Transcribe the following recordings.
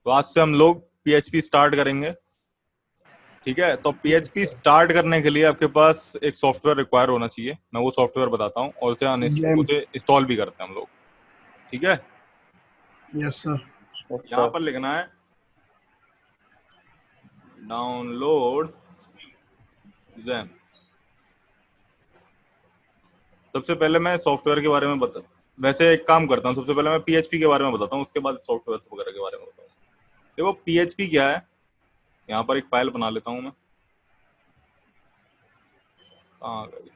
तो आज से हम लोग पीएचपी स्टार्ट करेंगे। ठीक है, तो पीएचपी स्टार्ट करने के लिए आपके पास एक सॉफ्टवेयर रिक्वायर होना चाहिए। मैं वो सॉफ्टवेयर बताता हूँ और गेम। उसे इंस्टॉल भी करते हैं हम लोग। ठीक है, यस सर। यहाँ अच्छा। पर लिखना है डाउनलोड ज़ेन। सबसे पहले मैं सॉफ्टवेयर के बारे में वैसे एक काम करता हूँ, सबसे पहले मैं पीएचपी के बारे में बताता हूँ, उसके बाद सॉफ्टवेयर वगैरह के बारे में बताऊँ। देखो पीएचपी क्या है, यहाँ पर एक फाइल बना लेता हूँ मैं। कहाँ गई?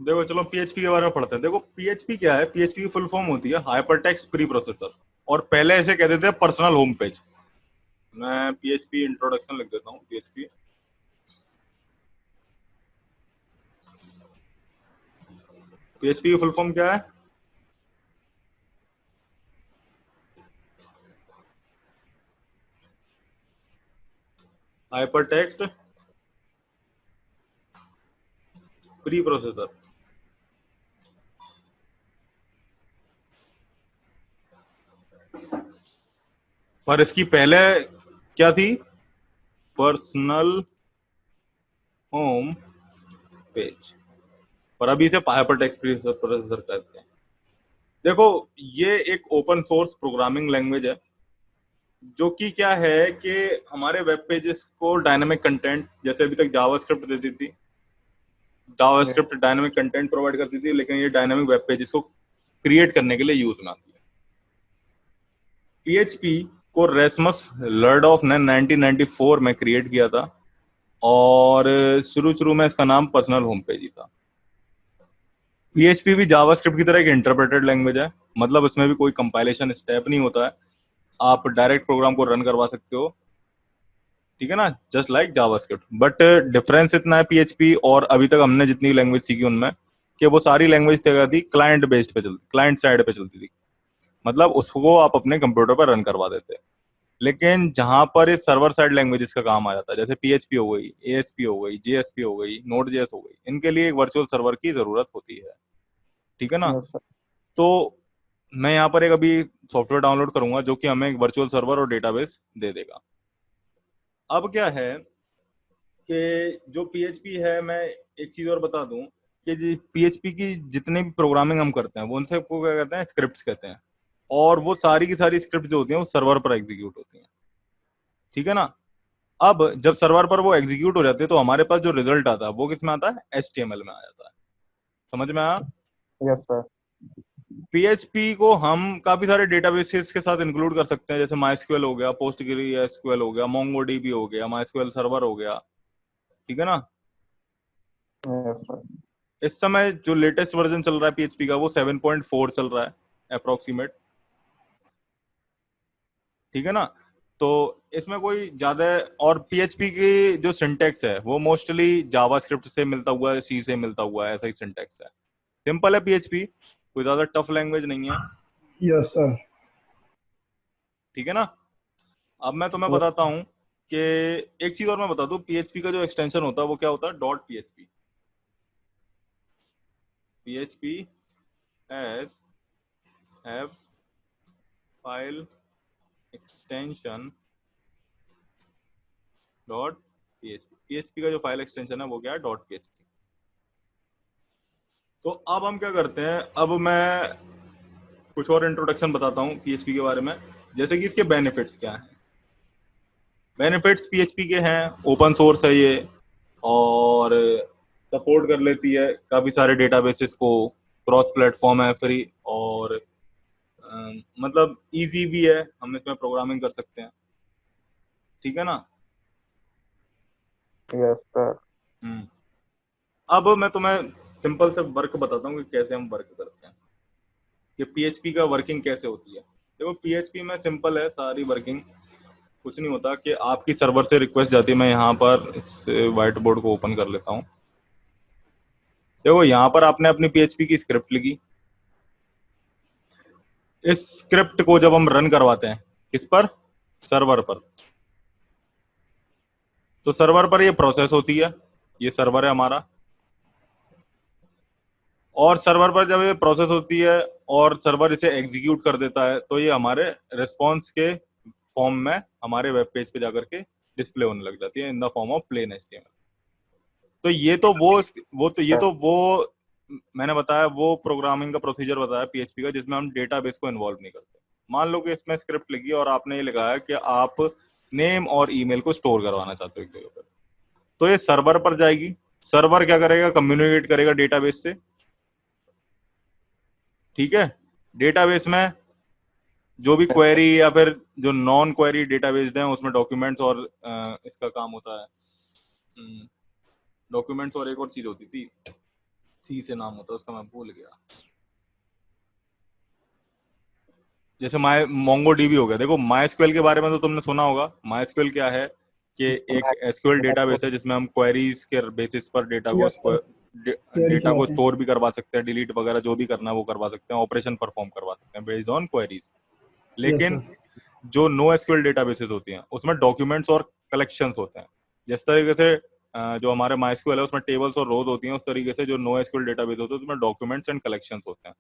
देखो चलो पीएचपी के बारे में पढ़ते हैं। देखो पीएचपी क्या है, पीएचपी की फुल फॉर्म होती है हाइपरटेक्स्ट प्री प्रोसेसर, और पहले ऐसे कहते थे पर्सनल होम पेज। मैं पीएचपी इंट्रोडक्शन लिख देता हूँ। पीएचपी पीएचपी की फुल फॉर्म क्या है? Hypertext pre processor. पर इसकी पहले क्या थी? Personal home page. पर अभी इसे हाइपरटेक्स्ट प्री प्रोसेसर कहते हैं। देखो ये एक ओपन सोर्स प्रोग्रामिंग लैंग्वेज है, जो कि क्या है कि हमारे वेब पेजेस को डायनामिक कंटेंट, जैसे अभी तक जावास्क्रिप्ट देती थी, जावास्क्रिप्ट डायनामिक कंटेंट प्रोवाइड करती थी, लेकिन ये डायनामिक वेब पेजेस को क्रिएट करने के लिए यूज में आती है। पीएचपी को रेसमस लर्डॉफ ने 1994 में क्रिएट किया था, और शुरू शुरू में इसका नाम पर्सनल होम पेज ही था। पीएचपी भी जावास्क्रिप्ट की तरह एक इंटरप्रेटेड लैंग्वेज है, मतलब इसमें भी कोई कंपाइलेशन स्टेप नहीं होता है, आप डायरेक्ट प्रोग्राम को रन करवा सकते हो। ठीक है ना, just like JavaScript. But difference इतना है पीएचपी और अभी तक हमने जितनी लैंग्वेज सीखी उनमें, कि वो सारी लैंग्वेज थी क्लाइंट बेस्ड पे चलती, क्लाइंट साइड पे चलती थी, मतलब उसको आप अपने कंप्यूटर पर रन करवा देते। लेकिन जहां पर इस सर्वर साइड लैंग्वेजेस का काम आ जाता है, जैसे पीएचपी हो गई, एएसपी हो गई, जेएसपी हो गई, नोड जेएस हो गई, इनके लिए एक वर्चुअल सर्वर की जरूरत होती है। ठीक है ना, यस सर। तो मैं यहाँ पर एक अभी सॉफ्टवेयर डाउनलोड करूंगा जो कि हमें एक वर्चुअल सर्वर और डेटाबेस दे देगा। अब क्या है कि जो पीएचपी है, मैं एक चीज और बता दूं कि पीएचपी की जितने भी प्रोग्रामिंग हम करते हैं वो उनसे को क्या कहते हैं, स्क्रिप्ट्स कहते हैं। और वो सारी की सारी स्क्रिप्ट जो होती हैं वो सर्वर पर एग्जीक्यूट होती हैं। ठीक है ना, अब जब सर्वर पर वो एग्जीक्यूट हो जाती है तो हमारे पास जो रिजल्ट आता है वो किस में आता है, एचटीएमएल में आ जाता है। समझ में आया? Yes sir. पीएचपी को हम काफी सारे डेटाबेसेस के साथ इंक्लूड कर सकते हैं, जैसे माइस्क्यूएल हो गया, पोस्टग्रेसक्यूएल हो गया, मोंगोडीबी हो गया, माइस्क्यूएल सर्वर हो गया। ठीक है ना, यस सर। इस समय जो लेटेस्ट वर्जन चल रहा है पीएचपी का वो 7.4 चल रहा है अप्रोक्सीमेट। ठीक है ना, तो इसमें कोई ज्यादा, और पीएचपी की जो सिंटेक्स है वो मोस्टली जावास्क्रिप्ट से मिलता हुआ है, सी से मिलता हुआ है, ऐसा ही सिंटेक्स है। सिंपल है पीएचपी, कोई ज्यादा टफ लैंग्वेज नहीं है। Yes sir. ठीक है ना, अब मैं तुम्हें बताता हूँ कि एक चीज और मैं बता दूं, पीएचपी का जो एक्सटेंशन होता है वो क्या होता है, dot PHP. PHP as have file extension dot PHP. PHP का जो फाइल एक्सटेंशन है वो क्या है, डॉट पीएचपी। तो अब हम क्या करते हैं, अब मैं कुछ और इंट्रोडक्शन बताता हूँ पीएचपी के बारे में, जैसे कि इसके बेनिफिट्स क्या हैं। बेनिफिट्स पीएचपी के हैं, ओपन सोर्स है ये, और सपोर्ट कर लेती है काफी सारे डेटाबेसेस को, क्रॉस प्लेटफॉर्म है, फ्री, और मतलब इजी भी है, हम इसमें प्रोग्रामिंग कर सकते हैं, ठीक है ना। Yes, sir. हम्म। अब मैं तुम्हें सिंपल से वर्क बताता हूँ कि कैसे हम वर्क करते हैं, कि पीएचपी का वर्किंग कैसे होती है। देखो पीएचपी में सिंपल है सारी वर्किंग, कुछ नहीं होता कि आपकी सर्वर से रिक्वेस्ट जाती है। मैं यहाँ पर इस व्हाइट बोर्ड को ओपन कर लेता हूँ। देखो यहाँ पर आपने अपनी पीएचपी की स्क्रिप्ट लिखी। इस स्क्रिप्ट को जब हम रन करवाते हैं, किस पर, सर्वर पर, तो सर्वर पर ये प्रोसेस होती है, ये सर्वर है हमारा, और सर्वर पर जब ये प्रोसेस होती है और सर्वर इसे एग्जीक्यूट कर देता है, तो ये हमारे रिस्पॉन्स के फॉर्म में हमारे वेब पेज पे जाकर के डिस्प्ले होने लग जाती है in the form of plain HTML. तो ये तो वो मैंने बताया, वो प्रोग्रामिंग का प्रोसीजर बताया पीएचपी का, जिसमें हम डेटाबेस को इन्वॉल्व नहीं करते। मान लो कि इसमें स्क्रिप्ट लिखी और आपने ये लिखा है कि आप नेम और ईमेल को स्टोर करवाना चाहते हो एक जगह पर, तो ये सर्वर पर जाएगी। सर्वर क्या करेगा, कम्युनिकेट करेगा डेटाबेस से, ठीक है। डेटाबेस में जो भी क्वेरी या फिर जो नॉन क्वेरी डेटाबेस हैं उसमें डॉक्यूमेंट्स और इसका काम होता है, डॉक्यूमेंट्स और एक और चीज होती थी, सी से नाम होता है उसका, मैं भूल गया। जैसे माई मोंगो डीबी हो गया। देखो माई एसक्यूएल के बारे में तो तुमने सुना होगा। माई एसक्यूएल क्या है कि एक एसक्यूएल डेटाबेस है जिसमें हम क्वेरीज के बेसिस पर यस सर, क्वेरी डेटा को चलाते हैं। स्टोर भी करवा सकते हैं, डिलीट वगैरह जो भी करना है वो करवा सकते हैं, ऑपरेशन परफॉर्म करवा सकते हैं बेस्ड ऑन क्वेरीज। यस लेकिन सर। जो नो एसक्यूएल डेटाबेसेस होती हैं उसमें डॉक्यूमेंट्स और कलेक्शंस होते हैं। जिस तरीके से जो हमारे माइस्क्यूएल है उसमें टेबल्स और रोज होती हैं, उस तरीके से जो नो एसक्यूएल डेटाबेस होते हैं उसमें डॉक्यूमेंट्स एंड कलेक्शंस होते हैं।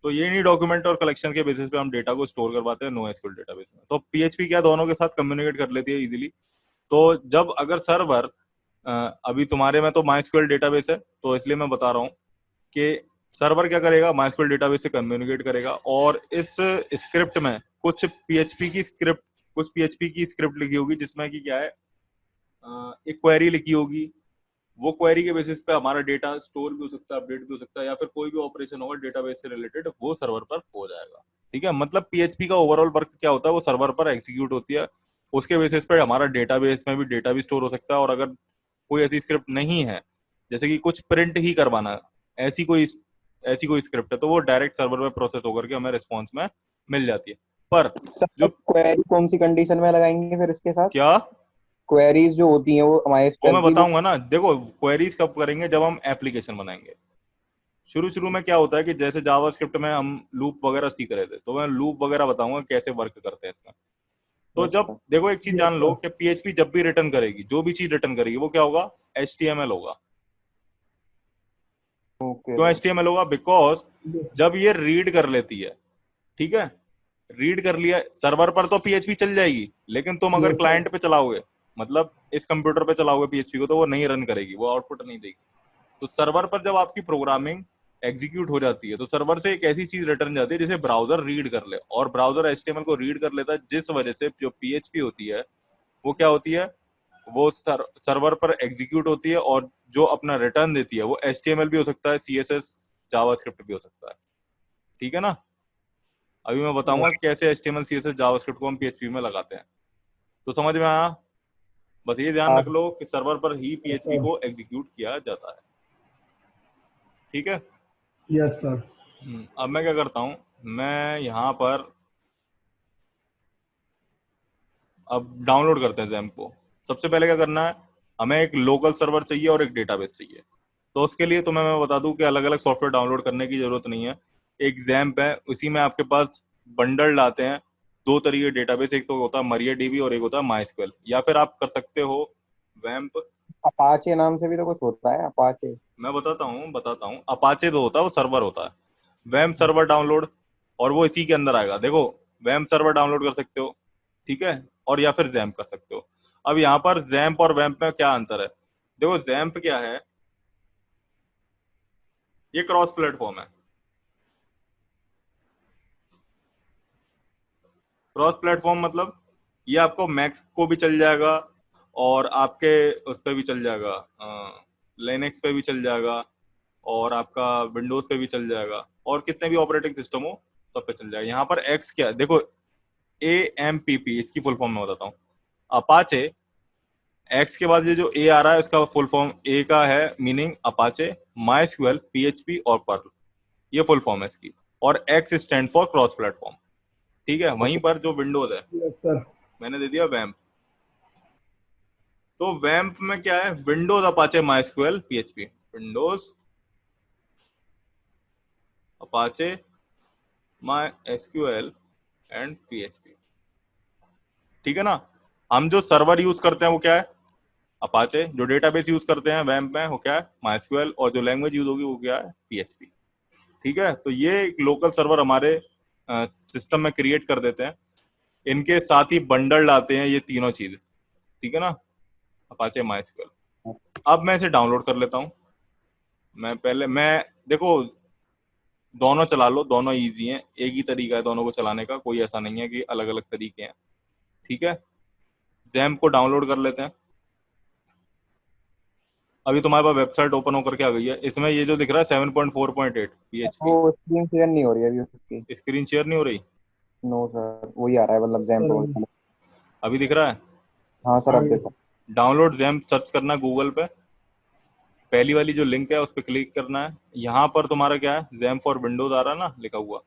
तो ये नहीं डॉक्यूमेंट और कलेक्शन के बेसिस पे हम डेटा को स्टोर करवाते हैं नो एसक्यूएल डेटाबेस में। तो पीएचपी क्या दोनों के साथ कम्युनिकेट कर लेती है इजीली। तो जब अगर सर्वर, अभी तुम्हारे में तो माइस्क्यूएल डेटाबेस है तो इसलिए मैं बता रहा हूँ कि सर्वर क्या करेगा, माइस्क्यूएल डेटाबेस से कम्युनिकेट करेगा, और इस स्क्रिप्ट में कुछ पीएचपी की स्क्रिप्ट लिखी होगी जिसमें कि क्या है, एक क्वेरी लिखी होगी। वो क्वेरी के बेसिस पे हमारा डेटा स्टोर भी हो सकता है, अपडेट भी हो सकता है, या फिर कोई भी ऑपरेशन होगा डेटाबेस से रिलेटेड वो सर्वर पर हो जाएगा, ठीक है। मतलब पीएचपी का ओवरऑल वर्क क्या होता है, वो सर्वर पर एग्जीक्यूट होती है। उसके बेसिस पे हमारा डेटाबेस में भी डेटा भी स्टोर हो सकता है, और अगर कोई ऐसी स्क्रिप्ट नहीं है, जैसे कि कुछ प्रिंट ही करवाना है, ऐसी कोई स्क्रिप्ट है, तो वो डायरेक्ट सर्वर में प्रोसेस होकर के हमें रिस्पॉन्स में मिल जाती है। पर सर जो, क्वेरी कौन सी कंडीशन में लगाएंगे फिर इसके साथ? क्या, क्वेरीज जो होती हैं वो हमारे वो एसक्यूएल मैं की वो। बताऊंगा ना। देखो क्वेरीज कब करेंगे, जब हम एप्लीकेशन बनाएंगे। शुरू शुरू में क्या होता है कि जैसे जावास्क्रिप्ट में हम लूप वगैरह सीख रहे थे, तो मैं लूप वगैरह बताऊंगा कैसे वर्क करते हैं इसमें। तो यस जब सर। देखो एक चीज यस जान लो सर। कि पीएचपी जब भी रिटर्न करेगी, जो भी चीज रिटर्न करेगी वो क्या होगा, एचटीएमएल होगा। ओके क्यों सर। एचटीएमएल होगा, बिकॉज जब ये रीड कर लेती है, ठीक है, रीड कर लिया सर्वर पर तो पीएचपी चल जाएगी, लेकिन तुम अगर यस सर। क्लाइंट पे चलाओगे, मतलब इस कंप्यूटर पे चलाओगे पीएचपी को, तो वो नहीं रन करेगी, वो आउटपुट नहीं देगी। तो सर्वर पर जब आपकी प्रोग्रामिंग एग्जीक्यूट हो जाती है, तो सर्वर से एक ऐसी चीज रिटर्न जाती है जिसे ब्राउजर रीड कर ले, और ब्राउजर एचटीएमएल को रीड कर लेता है, जिस वजह से जो पीएचपी होती है वो क्या होती है, वो सर्वर पर एग्जीक्यूट होती है, और जो अपना रिटर्न देती है वो एचटीएमएल भी हो सकता है, सीएसएस, जावास्क्रिप्ट भी हो सकता है, ठीक है ना। अभी मैं बताऊंगा कि कैसे एचटीएमएल सीएसएस जावास्क्रिप्ट को हम पीएचपी में लगाते हैं। तो समझ में आया। बस ये ध्यान हाँ। रख लो कि सर्वर पर ही यस पीएचपी सर। को एग्जीक्यूट किया जाता है, ठीक है। Yes sir. अब मैं क्या करता हूँ, मैं यहाँ पर अब डाउनलोड करते हैं जैम्प को। सबसे पहले क्या करना है, हमें एक लोकल सर्वर चाहिए और एक डेटाबेस चाहिए। तो उसके लिए तुम्हें मैं बता दूं कि अलग अलग सॉफ्टवेयर डाउनलोड करने की जरूरत नहीं है। एक जैम्प है, उसी में आपके पास बंडल लाते हैं दो तरीके डेटाबेस, एक तो होता है मरिया डीबी और एक होता है माइस्क्वेल, या फिर आप कर सकते हो वैम्प। अपाचे नाम से भी तो कुछ होता है, अपाचे। मैं बताता हूँ, अपाचे जो होता है वो सर्वर होता है, वैम्प सर्वर डाउनलोड, और वो इसी के अंदर आएगा। देखो वैम्प सर्वर डाउनलोड कर सकते हो, ठीक है, और या फिर जैम्प कर सकते हो। अब यहाँ पर जैम्प और वैम्प में क्या अंतर है, देखो जैम्प क्या है, ये क्रॉस प्लेटफॉर्म है। क्रॉस प्लेटफॉर्म मतलब ये आपको मैक को भी चल जाएगा, और आपके उस पे भी चल जाएगा, लिनक्स पे भी चल जाएगा, और आपका विंडोज पे भी चल जाएगा, और कितने भी ऑपरेटिंग सिस्टम हो सब पे चल जाएगा। यहाँ पर एक्स क्या है देखो, AMPP इसकी फुल फॉर्म मैं बताता हूँ। अपाचे, एक्स के बाद ये जो ए आ रहा है इसका फुल फॉर्म, ए का है meaning Apache, My SQL, PHP और पर्ल, ये फुल फॉर्म है इसकी। और x stand for cross platform. ठीक है, वहीं पर जो विंडोज है यस सर। मैंने दे दिया वैम्प। तो वैम्प में क्या है, Windows Apache My SQL PHP, Windows Apache My SQL and PHP। ठीक है ना। हम जो सर्वर यूज करते हैं वो क्या है, अपाचे। जो डेटाबेस यूज करते हैं वैम्प में वो क्या है, MySQL। और जो लैंग्वेज यूज होगी वो क्या है, PHP। ठीक है, तो ये एक लोकल सर्वर हमारे सिस्टम में क्रिएट कर देते हैं। इनके साथ ही बंडल आते हैं ये तीनों चीज। ठीक है ना, अपाचे MySQL। अब मैं इसे डाउनलोड कर लेता हूँ। मैं देखो, दोनों चला लो, दोनों इजी हैं, एक ही तरीका है दोनों को चलाने का, कोई ऐसा नहीं है कि अलग अलग तरीके हैं। ठीक है, जैम्प को डाउनलोड कर लेते हैं। अभी तुम्हारे पास वेबसाइट ओपन होकर के आ गई है, इसमें ये जो दिख रहा है 7.4.8 PHP। वो स्क्रीन शेयर नहीं हो रही अभी उसकी। स्क्रीन शेयर नहीं हो रही? नो सर, वही आ रहा है मतलब जैम सर पे। अभी दिख रहा है? हाँ सर, अब आगे। देखो। डाउनलोड जैम्प सर्च करना गूगल पे, पहली वाली जो लिंक है उस पर क्लिक करना है। यहाँ पर तुम्हारा क्या है, जैम्प फॉर विंडोज आ रहा है ना लिखा हुआ।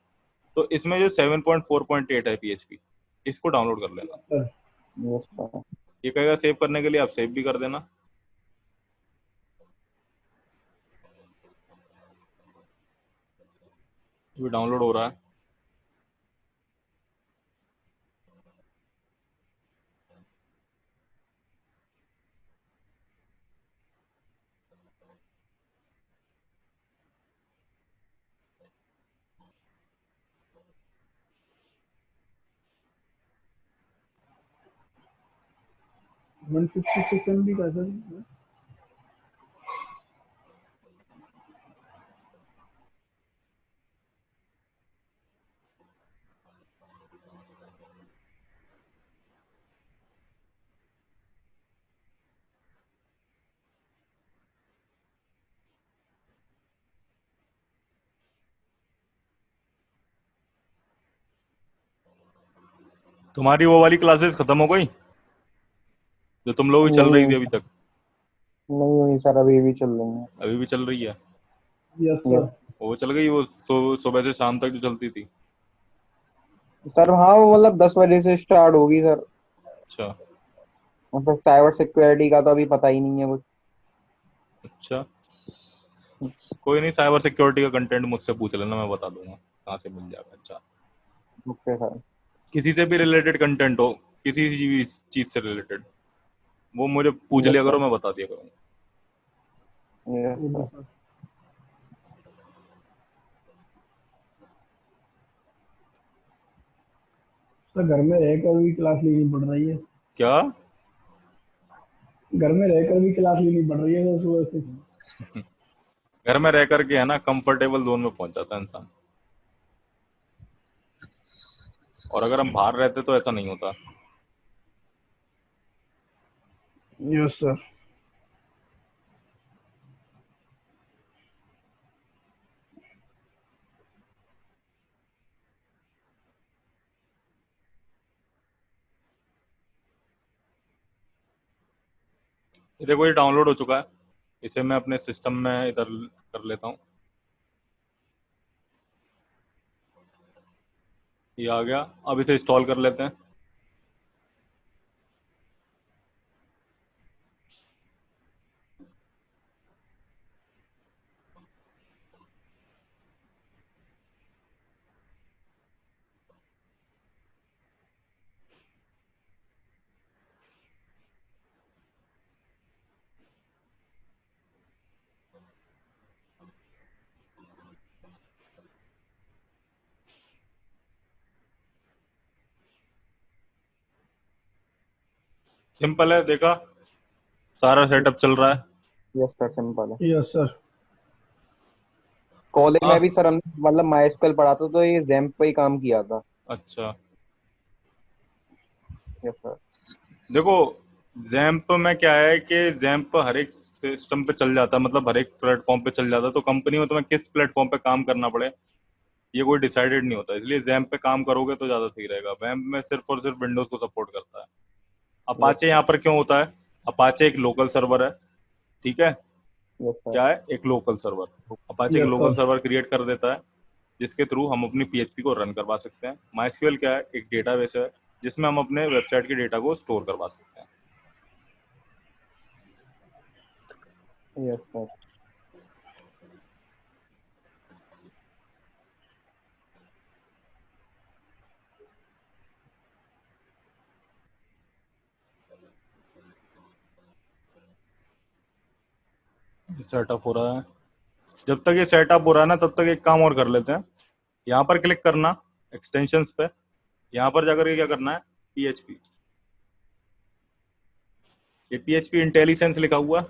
तो इसमें जो 7.4.8 है PHP, इसको डाउनलोड कर लेना। Sir yes sir. ये कहेगा सेव करने के लिए, आप सेव भी कर देना। ये डाउनलोड हो रहा है। वन फिफ्टी सिक्स MB का सर। तुम्हारी वो वाली क्लासेस खत्म हो गई जो तुम लोग की चल नहीं रही थी हुई अभी सर, तक? नहीं हुई सर, अभी भी चल रही है। अभी भी चल रही है? Yes yes sir. वो चल गई, वो सुबह से शाम तक जो चलती थी? सर, हाँ वो मतलब 10 बजे से स्टार्ट होगी सर। अच्छा। मतलब साइबर सिक्योरिटी का तो अभी पता ही नहीं है कुछ। अच्छा, कोई नहीं, साइबर सिक्योरिटी का कंटेंट मुझसे पूछ लेना, मैं बता दूंगा कहाँ से मिल जाएगा। अच्छा, ओके सर। किसी से भी रिलेटेड कंटेंट हो, किसी भी चीज से रिलेटेड, वो मुझे पूछ यस लिया करो, सर। मैं बता दिया करूंगा। Yes okay sir. Sir. Sir घर में रहकर भी क्लास लेनी पड़ रही है। क्या? घर में रहकर भी क्लास लेनी पड़ रही है सर सुबह से। घर में रह करके है ना, कंफर्टेबल जोन में पहुंच जाता है इंसान। और अगर हम बाहर रहते तो ऐसा नहीं होता। Yes sir. ये देखो, ये डाउनलोड हो चुका है, इसे मैं अपने सिस्टम में इधर कर लेता हूँ। ये आ गया, अब इसे इंस्टॉल कर लेते हैं। सिंपल है, देखा, सारा सेटअप चल रहा है। यस सर, सिंपल है। Yes sir. कॉलेज में हाँ। भी सर हमने मतलब माइस्क्ल पढ़ा था, तो ये जैम्प पे ही काम किया था। अच्छा, यस सर। देखो, जैम्प में क्या है कि जैम्प हर एक सिस्टम पे चल जाता है, मतलब हर एक प्लेटफॉर्म पे चल जाता है, तो कंपनी में तुम्हें किस प्लेटफॉर्म पे काम करना पड़े ये कोई डिसाइडेड नहीं होता, इसलिए जैम्प पे काम करोगे तो ज्यादा सही रहेगा। वैम्प में सिर्फ और सिर्फ विंडोज को सपोर्ट करता है। Yes Apache sir. यहाँ पर क्यों होता है? अपाचे एक लोकल सर्वर है, ठीक है। Yes sir. क्या है? एक लोकल सर्वर। अपाचे एक yes local sir. Server create कर देता है, जिसके थ्रू हम अपनी पीएचपी को रन करवा सकते हैं। माइस्क्यूएल क्या है? एक डेटाबेस है जिसमें हम अपने वेबसाइट के डेटा को स्टोर करवा सकते हैं। Yes sir. सेटअप हो रहा है। जब तक ये सेटअप हो रहा है ना, तब तक एक काम और कर लेते हैं। यहाँ पर क्लिक करना एक्सटेंशंस पे, यहाँ पर जाकर के क्या करना है, पीएचपी, ये पीएचपी इंटेलिजेंस लिखा हुआ,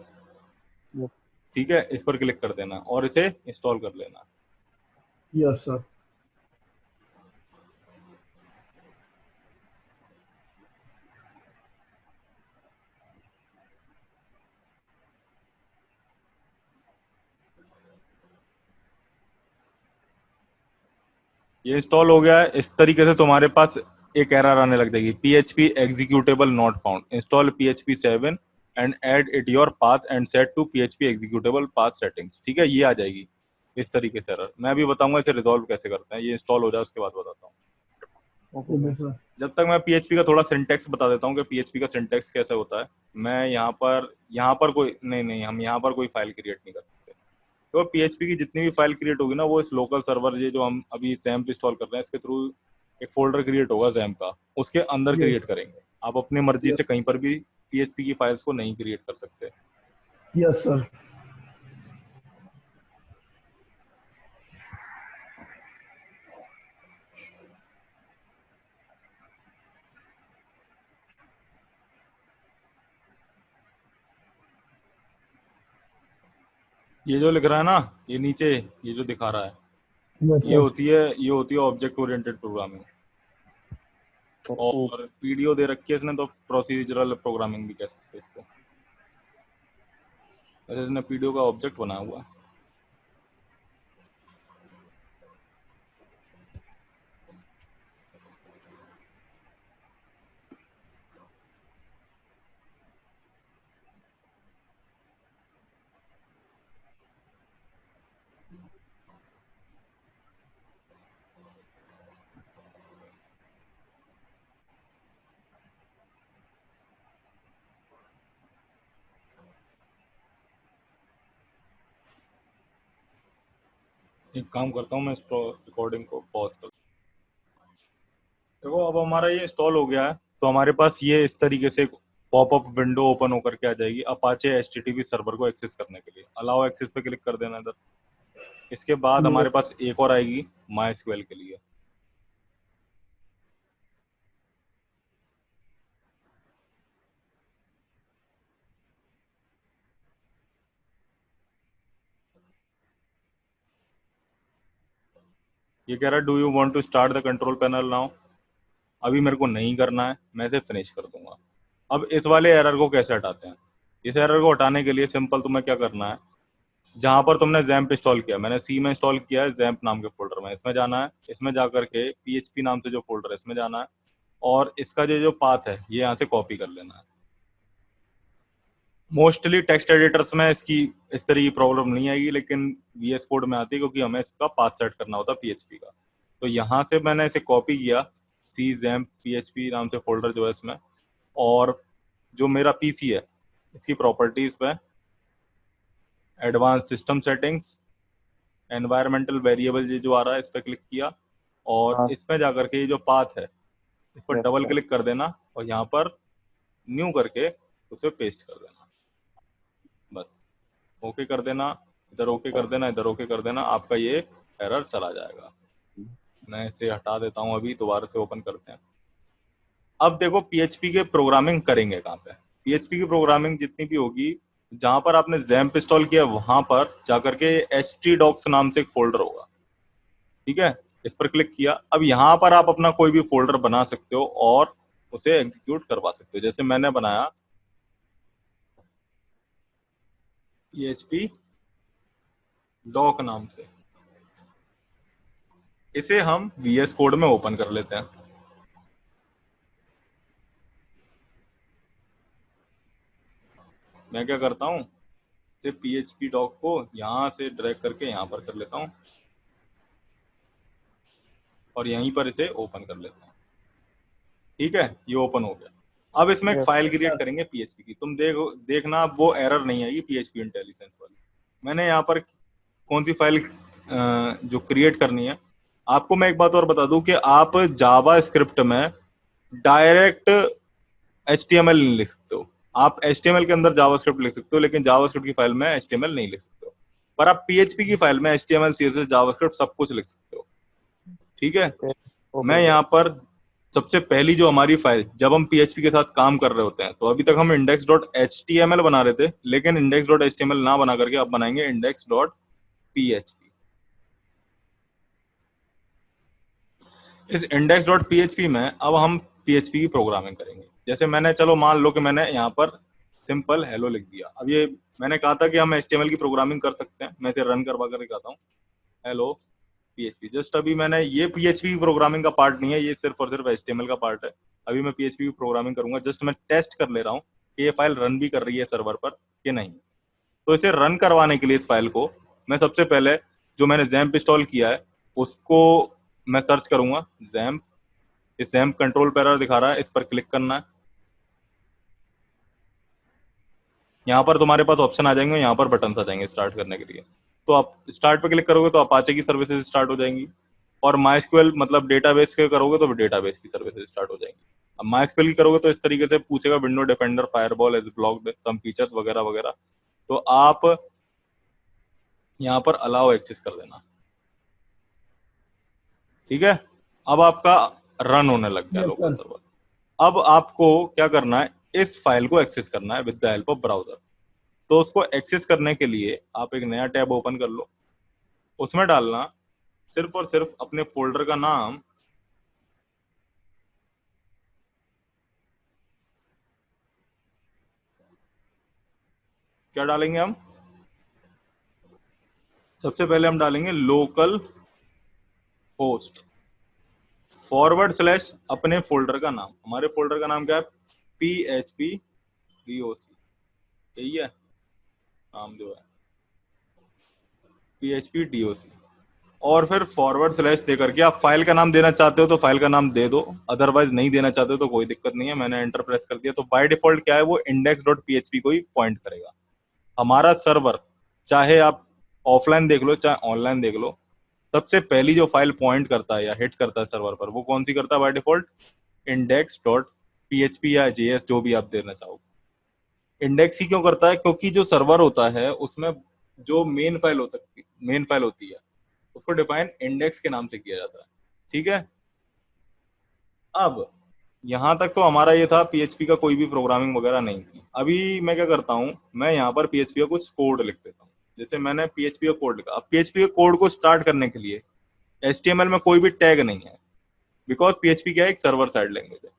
यस। ठीक है, इस पर क्लिक कर देना और इसे इंस्टॉल कर लेना। Yes sir. ये इंस्टॉल हो गया है। इस तरीके से तुम्हारे पास एक एरर आने लग जाएगी, PHP executable not found, install PHP 7 and add it your path and set to PHP executable path settings, ठीक है, ये आ जाएगी इस तरीके से एरर। मैं अभी बताऊंगा इसे रिजॉल्व कैसे करते हैं, ये इंस्टॉल हो जाए उसके बाद बताता हूँ। Okay okay sir. सर। जब तक मैं पीएचपी का थोड़ा सिंटेक्स बता देता हूँ कि पीएचपी का सिंटेक्स कैसे होता है। मैं यहाँ पर कोई नहीं नहीं, हम यहाँ पर कोई फाइल क्रिएट नहीं कर सकते। तो पीएचपी की जितनी भी फाइल क्रिएट होगी ना, वो इस लोकल सर्वर, ये जो हम अभी जैम्प इंस्टॉल कर रहे हैं, इसके थ्रू एक फोल्डर क्रिएट होगा जैम्प का, उसके अंदर यस। क्रिएट करेंगे। आप अपनी मर्जी यस। से कहीं पर भी पीएचपी की फाइल्स को नहीं क्रिएट कर सकते। Yes sir. ये जो लिख रहा है ना, ये नीचे ये जो दिखा रहा है, यस ये सर। होती है ये होती है ऑब्जेक्ट ओरिएंटेड प्रोग्रामिंग। ओके। और पीडीओ दे रखी है इसने, तो प्रोसीजरल प्रोग्रामिंग भी कह सकते हैं इसको। वैसे इसने पीडीओ का ऑब्जेक्ट बनाया हुआ है। एक काम करता हूँ, मैं रिकॉर्डिंग को पॉज कर। देखो अब हमारा ये इंस्टॉल हो गया है, तो हमारे पास ये इस तरीके से पॉपअप विंडो ओपन होकर के आ जाएगी अपाचे एचटीटीपी सर्वर को एक्सेस करने के लिए। अलाउ एक्सेस पे क्लिक कर देना इधर। इसके बाद हमारे पास एक और आएगी माई के लिए। ये कह रहा है do you want to start the control panel now. अभी मेरे को नहीं करना है, मैं इसे फिनिश कर दूंगा। अब इस वाले एरर को कैसे हटाते हैं? इस एरर को हटाने के लिए सिंपल तुम्हें क्या करना है, जहां पर तुमने जैम्प इंस्टॉल किया, मैंने सी में इंस्टॉल किया है जैम्प नाम के फोल्डर में, इसमें जाना है। इसमें जाकर के पीएचपी नाम से जो फोल्डर है इसमें जाना है, और इसका जो जो पाथ है ये यहाँ से कॉपी कर लेना है। मोस्टली टेक्स्ट एडिटर्स में इसकी इस तरह की प्रॉब्लम नहीं आएगी, लेकिन वीएस कोड में आती है, क्योंकि हमें इसका पाथ सेट करना होता है पीएचपी का। तो यहाँ से मैंने इसे कॉपी किया, सी जैम्प पीएचपी नाम से फोल्डर जो है इसमें, और जो मेरा पीसी है इसकी प्रॉपर्टीज पे advance system settings environmental variable ये जो आ रहा है इस पर क्लिक किया, और हाँ। इसमें जाकर के ये जो पाथ है इस पर यस डबल सर। क्लिक कर देना, और यहाँ पर न्यू करके उसे पेस्ट कर देना। बस ओके कर देना, इधर ओके कर देना, इधर ओके कर देना, आपका ये एरर चला जाएगा। मैं इसे हटा देता हूँ, अभी दोबारा से ओपन करते हैं। अब देखो पीएचपी के प्रोग्रामिंग करेंगे कहाँ पे। पीएचपी की प्रोग्रामिंग जितनी भी होगी, जहां पर आपने जैम्प इंस्टॉल किया वहां पर जाकर के htdocs नाम से एक फोल्डर होगा, ठीक है, इस पर क्लिक किया। अब यहाँ पर आप अपना कोई भी फोल्डर बना सकते हो और उसे एग्जीक्यूट करवा सकते हो। जैसे मैंने बनाया PHP डॉक नाम से। इसे हम VS कोड में ओपन कर लेते हैं। मैं क्या करता हूं, इसे PHP डॉक को यहां से ड्रैग करके यहां पर कर लेता हूं और यहीं पर इसे ओपन कर लेता हूं। ठीक है, ये ओपन हो गया। अब इसमें एक Yes. फाइल क्रिएट करेंगे PHP की। तुम देखना वो एरर नहीं आएगी PHP इंटेलिजेंस वाली। मैंने यहाँ पर कौन सी फाइल जो क्रिएट करनी है, आपको मैं एक बात और बता दूं कि आप जावा स्क्रिप्ट में डायरेक्ट HTML नहीं लिख सकते हो। आप HTML के अंदर जावास्क्रिप्ट लिख सकते हो, लेकिन जावास्क्रिप्ट की फाइल में HTML नहीं लिख सकते हो। पर आप PHP की फाइल में HTML CSS जावास्क्रिप्ट सब कुछ लिख सकते हो। ठीक है, Okay. Okay. मैं यहाँ पर सबसे पहली जो हमारी फाइल, जब हम PHP के साथ काम कर रहे होते हैं, तो अभी तक हम index.html बना रहे थे, लेकिन index.html ना बना करके अब बनाएंगे index.php। इस index.php में अब हम PHP की प्रोग्रामिंग करेंगे। जैसे मैंने, चलो मान लो कि मैंने यहाँ पर सिंपल हेलो लिख दिया। अब ये मैंने कहा था कि हम HTML की प्रोग्रामिंग कर सकते हैं, मैं इसे रन करवा कर दिखाता हूँ। हेलो PHP, जस्ट अभी मैंने, ये PHP की प्रोग्रामिंग का पार्ट नहीं है, ये सिर्फ और सिर्फ HTML का पार्ट है। अभी मैं PHP की प्रोग्रामिंग करूंगा, जस्ट मैं टेस्ट कर ले रहा हूँ कि ये फाइल रन भी कर रही है सर्वर पर कि नहीं। तो इसे रन करवाने के लिए इस फाइल को मैं सबसे पहले, जो मैंने जैम्प इंस्टॉल किया है उसको मैं सर्च करूंगा, जैम्प। इस जैम्प कंट्रोल पैनल दिखा रहा है, इस पर क्लिक करना है। यहाँ पर तुम्हारे पास ऑप्शन आ जाएंगे, यहाँ पर बटन आ जाएंगे स्टार्ट करने के लिए। तो आप स्टार्ट पे क्लिक करोगे तो अपाचे की सर्विसेज स्टार्ट हो जाएंगी, और MySQL मतलब डेटाबेस के करोगे तो डेटाबेस की सर्विसेज स्टार्ट हो जाएंगी। अब MySQL की करोगे तो इस तरीके से पूछेगा, window defender firewall is blocked some features वगैरह वगैरह। तो आप यहाँ पर अलाउ एक्सेस कर देना। ठीक है, अब आपका रन होने लग गया Yes, लोकल sir. सर्वर। अब आपको क्या करना है, इस फाइल को एक्सेस करना है with the help of browser. तो उसको एक्सेस करने के लिए आप एक नया टैब ओपन कर लो, उसमें डालना सिर्फ और सिर्फ अपने फोल्डर का नाम। क्या डालेंगे हम, सबसे पहले हम डालेंगे लोकल होस्ट / अपने फोल्डर का नाम। हमारे फोल्डर का नाम क्या है, PHP DOC, यही है नाम जो है, PHP DOC। और फिर / दे करके, आप फाइल का नाम देना चाहते हो तो फाइल का नाम दे दो, अदरवाइज नहीं देना चाहते हो तो कोई दिक्कत नहीं है। मैंने एंटर प्रेस कर दिया, तो बाय डिफॉल्ट क्या है, वो index.php को ही पॉइंट करेगा। हमारा सर्वर, चाहे आप ऑफलाइन देख लो चाहे ऑनलाइन देख लो, सबसे पहली जो फाइल पॉइंट करता है या हिट करता है सर्वर पर, वो कौन सी करता है बाय डिफॉल्ट, index.php या JS, जो भी आप देना चाहो। इंडेक्स ही क्यों करता है, क्योंकि जो सर्वर होता है उसमें जो मेन फाइल होती है उसको डिफाइन इंडेक्स के नाम से किया जाता है। ठीक है, अब यहां तक तो हमारा ये था, PHP का कोई भी प्रोग्रामिंग वगैरह नहीं थी। अभी मैं क्या करता हूं, मैं यहाँ पर PHP का कुछ कोड लिख देता हूँ। जैसे मैंने PHP का कोड लिखा। अब PHP के कोड को स्टार्ट करने के लिए HTML में कोई भी टैग नहीं है, बिकॉज PHP क्या है, एक सर्वर साइड लैंग्वेज है।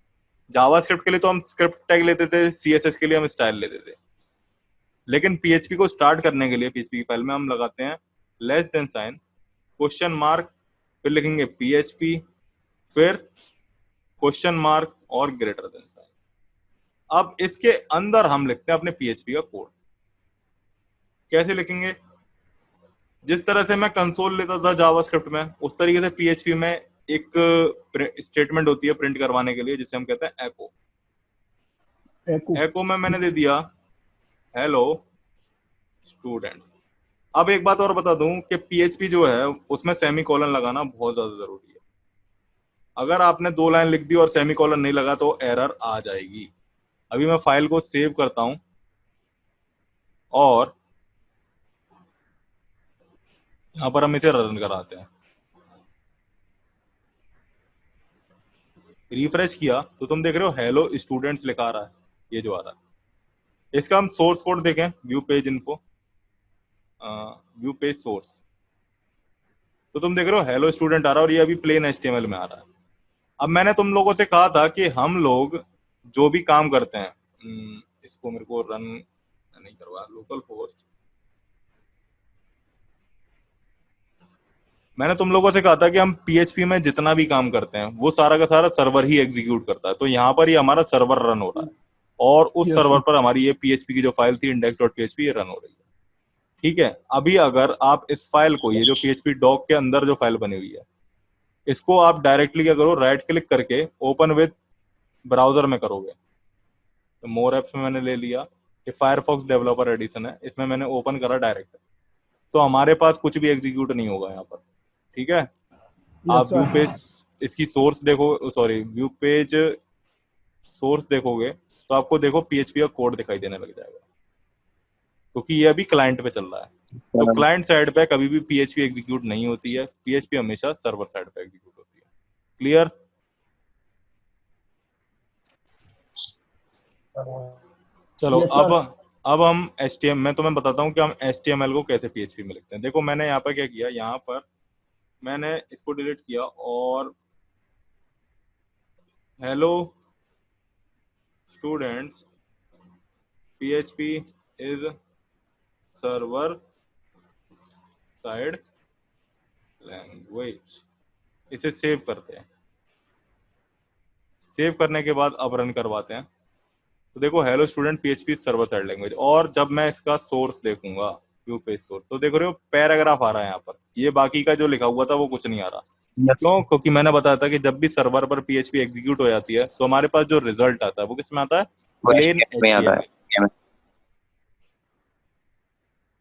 जावास्क्रिप्ट के लिए तो हम स्क्रिप्ट टैग लेते थे, CSS के लिए हम स्टाइल लेते थे, लेकिन PHP को स्टार्ट करने के लिए PHP की फाइल में हम लगाते हैं <, क्वेश्चन मार्क, फिर लिखेंगे PHP, फिर क्वेश्चन मार्क और ग्रेटर देन साइन। अब इसके अंदर हम लिखते हैं अपने PHP का कोड। कैसे लिखेंगे, जिस तरह से मैं कंसोल लेता था जावास्क्रिप्ट में, उस तरीके से PHP में एक स्टेटमेंट होती है प्रिंट करवाने के लिए, जिसे हम कहते हैं एको। Echo. एको में मैंने दे दिया हेलो स्टूडेंट्स। अब एक बात और बता दूं कि PHP जो है उसमें सेमीकोलन लगाना बहुत ज्यादा जरूरी है। अगर आपने 2 लाइन लिख दी और सेमीकोलन नहीं लगा तो एरर आ जाएगी। अभी मैं फाइल को सेव करता हूं और यहां पर हम इसे रन कराते हैं। रिफ्रेश किया तो तुम देख रहे हो हेलो स्टूडेंट्स लिखा आ रहा है, ये जो आ रहा है। इसका हम सोर्स कोड देखें, view page info, view page source, तो तुम देख रहे हो हेलो स्टूडेंट आ रहा है और ये अभी प्लेन HTML में आ रहा है। अब मैंने तुम लोगों से कहा था कि हम लोग जो भी काम करते हैं, इसको मेरे को रन नहीं करवा, लोकल होस्ट मैंने तुम लोगों से कहा था कि हम पीएचपी में जितना भी काम करते हैं वो सारा का सारा सर्वर ही एग्जीक्यूट करता है। तो यहाँ पर ये हमारा सर्वर रन हो रहा है और उस यस सर्वर सर। पर हमारी ये पीएचपी की जो फाइल थी index.php ये रन हो रही है। ठीक है, अभी अगर आप इस फाइल को, ये जो पीएचपी डॉक के अंदर जो फाइल बनी हुई है, इसको आप डायरेक्टली क्या करो, राइट क्लिक करके ओपन विद ब्राउजर में करोगे। तो मोर एप्स में मैंने ले लिया, ये फायरफॉक्स डेवलपर एडिशन है, इसमें मैंने ओपन करा डायरेक्ट, तो हमारे पास कुछ भी एग्जीक्यूट नहीं होगा यहाँ पर। ठीक है, यस आप व्यू पेज, सर। इसकी सोर्स देखो, सॉरी व्यू पेज सोर्स देखोगे तो आपको देखो पीएचपी का कोड दिखाई देने लग जाएगा, क्योंकि ये अभी क्लाइंट पे चल रहा है। तो क्लाइंट साइड पे कभी भी पीएचपी एग्जीक्यूट नहीं होती है, पीएचपी हमेशा सर्वर साइड पे एग्जीक्यूट होती है। क्लियर? चलो यस अब सर। अब हम HTML, मैं तुम्हें बताता हूँ कि हम HTML को कैसे पीएचपी में लिखते हैं। देखो मैंने यहाँ पर क्या किया, यहाँ पर मैंने इसको डिलीट किया और hello students PHP is server side language, इसे सेव करते हैं। सेव करने के बाद अब रन करवाते हैं। तो देखो hello student PHP server side language, और जब मैं इसका सोर्स देखूंगा व्यू पेज सोर्स, तो देख रहे हो पैराग्राफ आ रहा है यहाँ पर, ये बाकी का जो लिखा हुआ था वो कुछ नहीं आ रहा। क्यों? क्योंकि मैंने बताया था कि जब भी सर्वर पर PHP एग्जीक्यूट हो जाती है तो हमारे पास जो रिजल्ट आता है वो किस में आता है, वो प्लेन HTML में आता HTML। है।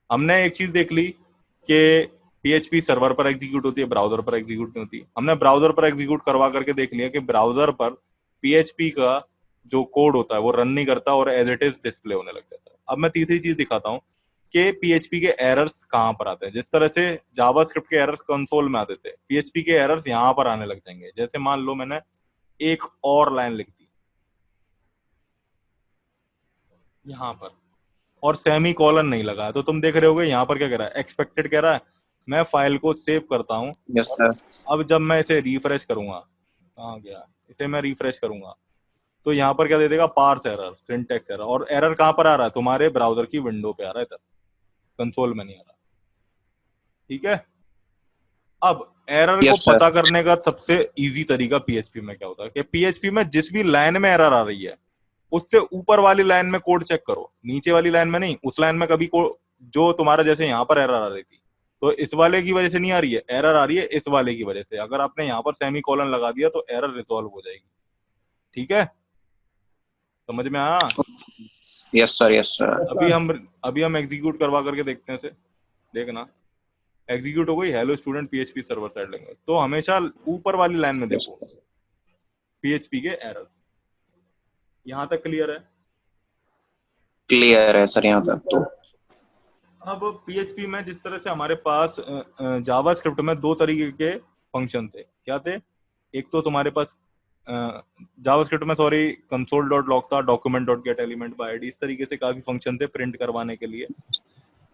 हमने एक चीज देख ली कि PHP सर्वर पर एग्जीक्यूट होती है, ब्राउजर पर एग्जीक्यूट नहीं होती। हमने ब्राउजर पर एग्जीक्यूट करवा करके देख लिया कि ब्राउजर पर PHP का जो कोड होता है वो रन नहीं करता और एज इट इज डिस्प्ले होने लग जाता है। अब मैं तीसरी चीज दिखाता हूँ कि PHP के एरर्स कहाँ पर आते हैं। जिस तरह से जावास्क्रिप्ट के एरर्स कंसोल में आते थे, PHP के एरर्स यहाँ पर आने लग जाएंगे। जैसे मान लो मैंने एक और लाइन लिख दी यहाँ पर और सेमी कॉलन नहीं लगा, तो तुम देख रहे होगे यहाँ पर क्या कह रहा है, एक्सपेक्टेड कह रहा है। मैं फाइल को सेव करता हूँ, यस सर। अब जब मैं इसे रिफ्रेश करूंगा, कहाँ गया, इसे मैं रिफ्रेश करूंगा तो यहाँ पर क्या दे देगा, पार्स एरर, सिंटैक्स एरर। और एरर कहाँ पर आ रहा है, तुम्हारे ब्राउजर की विंडो पे आ रहा है, इधर कंसोल में नहीं आ रहा। ठीक है, अब एरर को यस सर। पता करने का सबसे इजी तरीका पीएचपी में क्या होता है कि पीएचपी में जिस भी लाइन में एरर आ रही है उससे ऊपर वाली लाइन में कोड चेक करो, नीचे वाली लाइन में नहीं। उस लाइन में कभी कोड जो तुम्हारा, जैसे यहाँ पर एरर आ रही थी तो इस वाले की वजह से नहीं आ रही है, एरर आ रही है इस वाले की वजह से। अगर आपने यहाँ पर सेमी कॉलन लगा दिया तो एरर रिजॉल्व हो जाएगी। ठीक है, समझ में आया? Yes sir. Yes sir. अभी हम एग्जीक्यूट करवा करके देखते हैं इसे, देखना एग्जीक्यूट हो गई, hello student PHP server side language. तो हमेशा ऊपर वाली लाइन में देखो PHP के एरर्स। यहाँ तक क्लियर है? क्लियर है सर यहाँ तक तो। अब PHP में जिस तरह से हमारे पास जावास्क्रिप्ट में दो तरीके के फंक्शन थे, क्या थे, एक तो तुम्हारे पास जावास्क्रिप्ट में, सॉरी, कंसोल डॉट लॉग था, document dot gate element by ID, इस तरीके से काफी फंक्शन थे प्रिंट करवाने के लिए।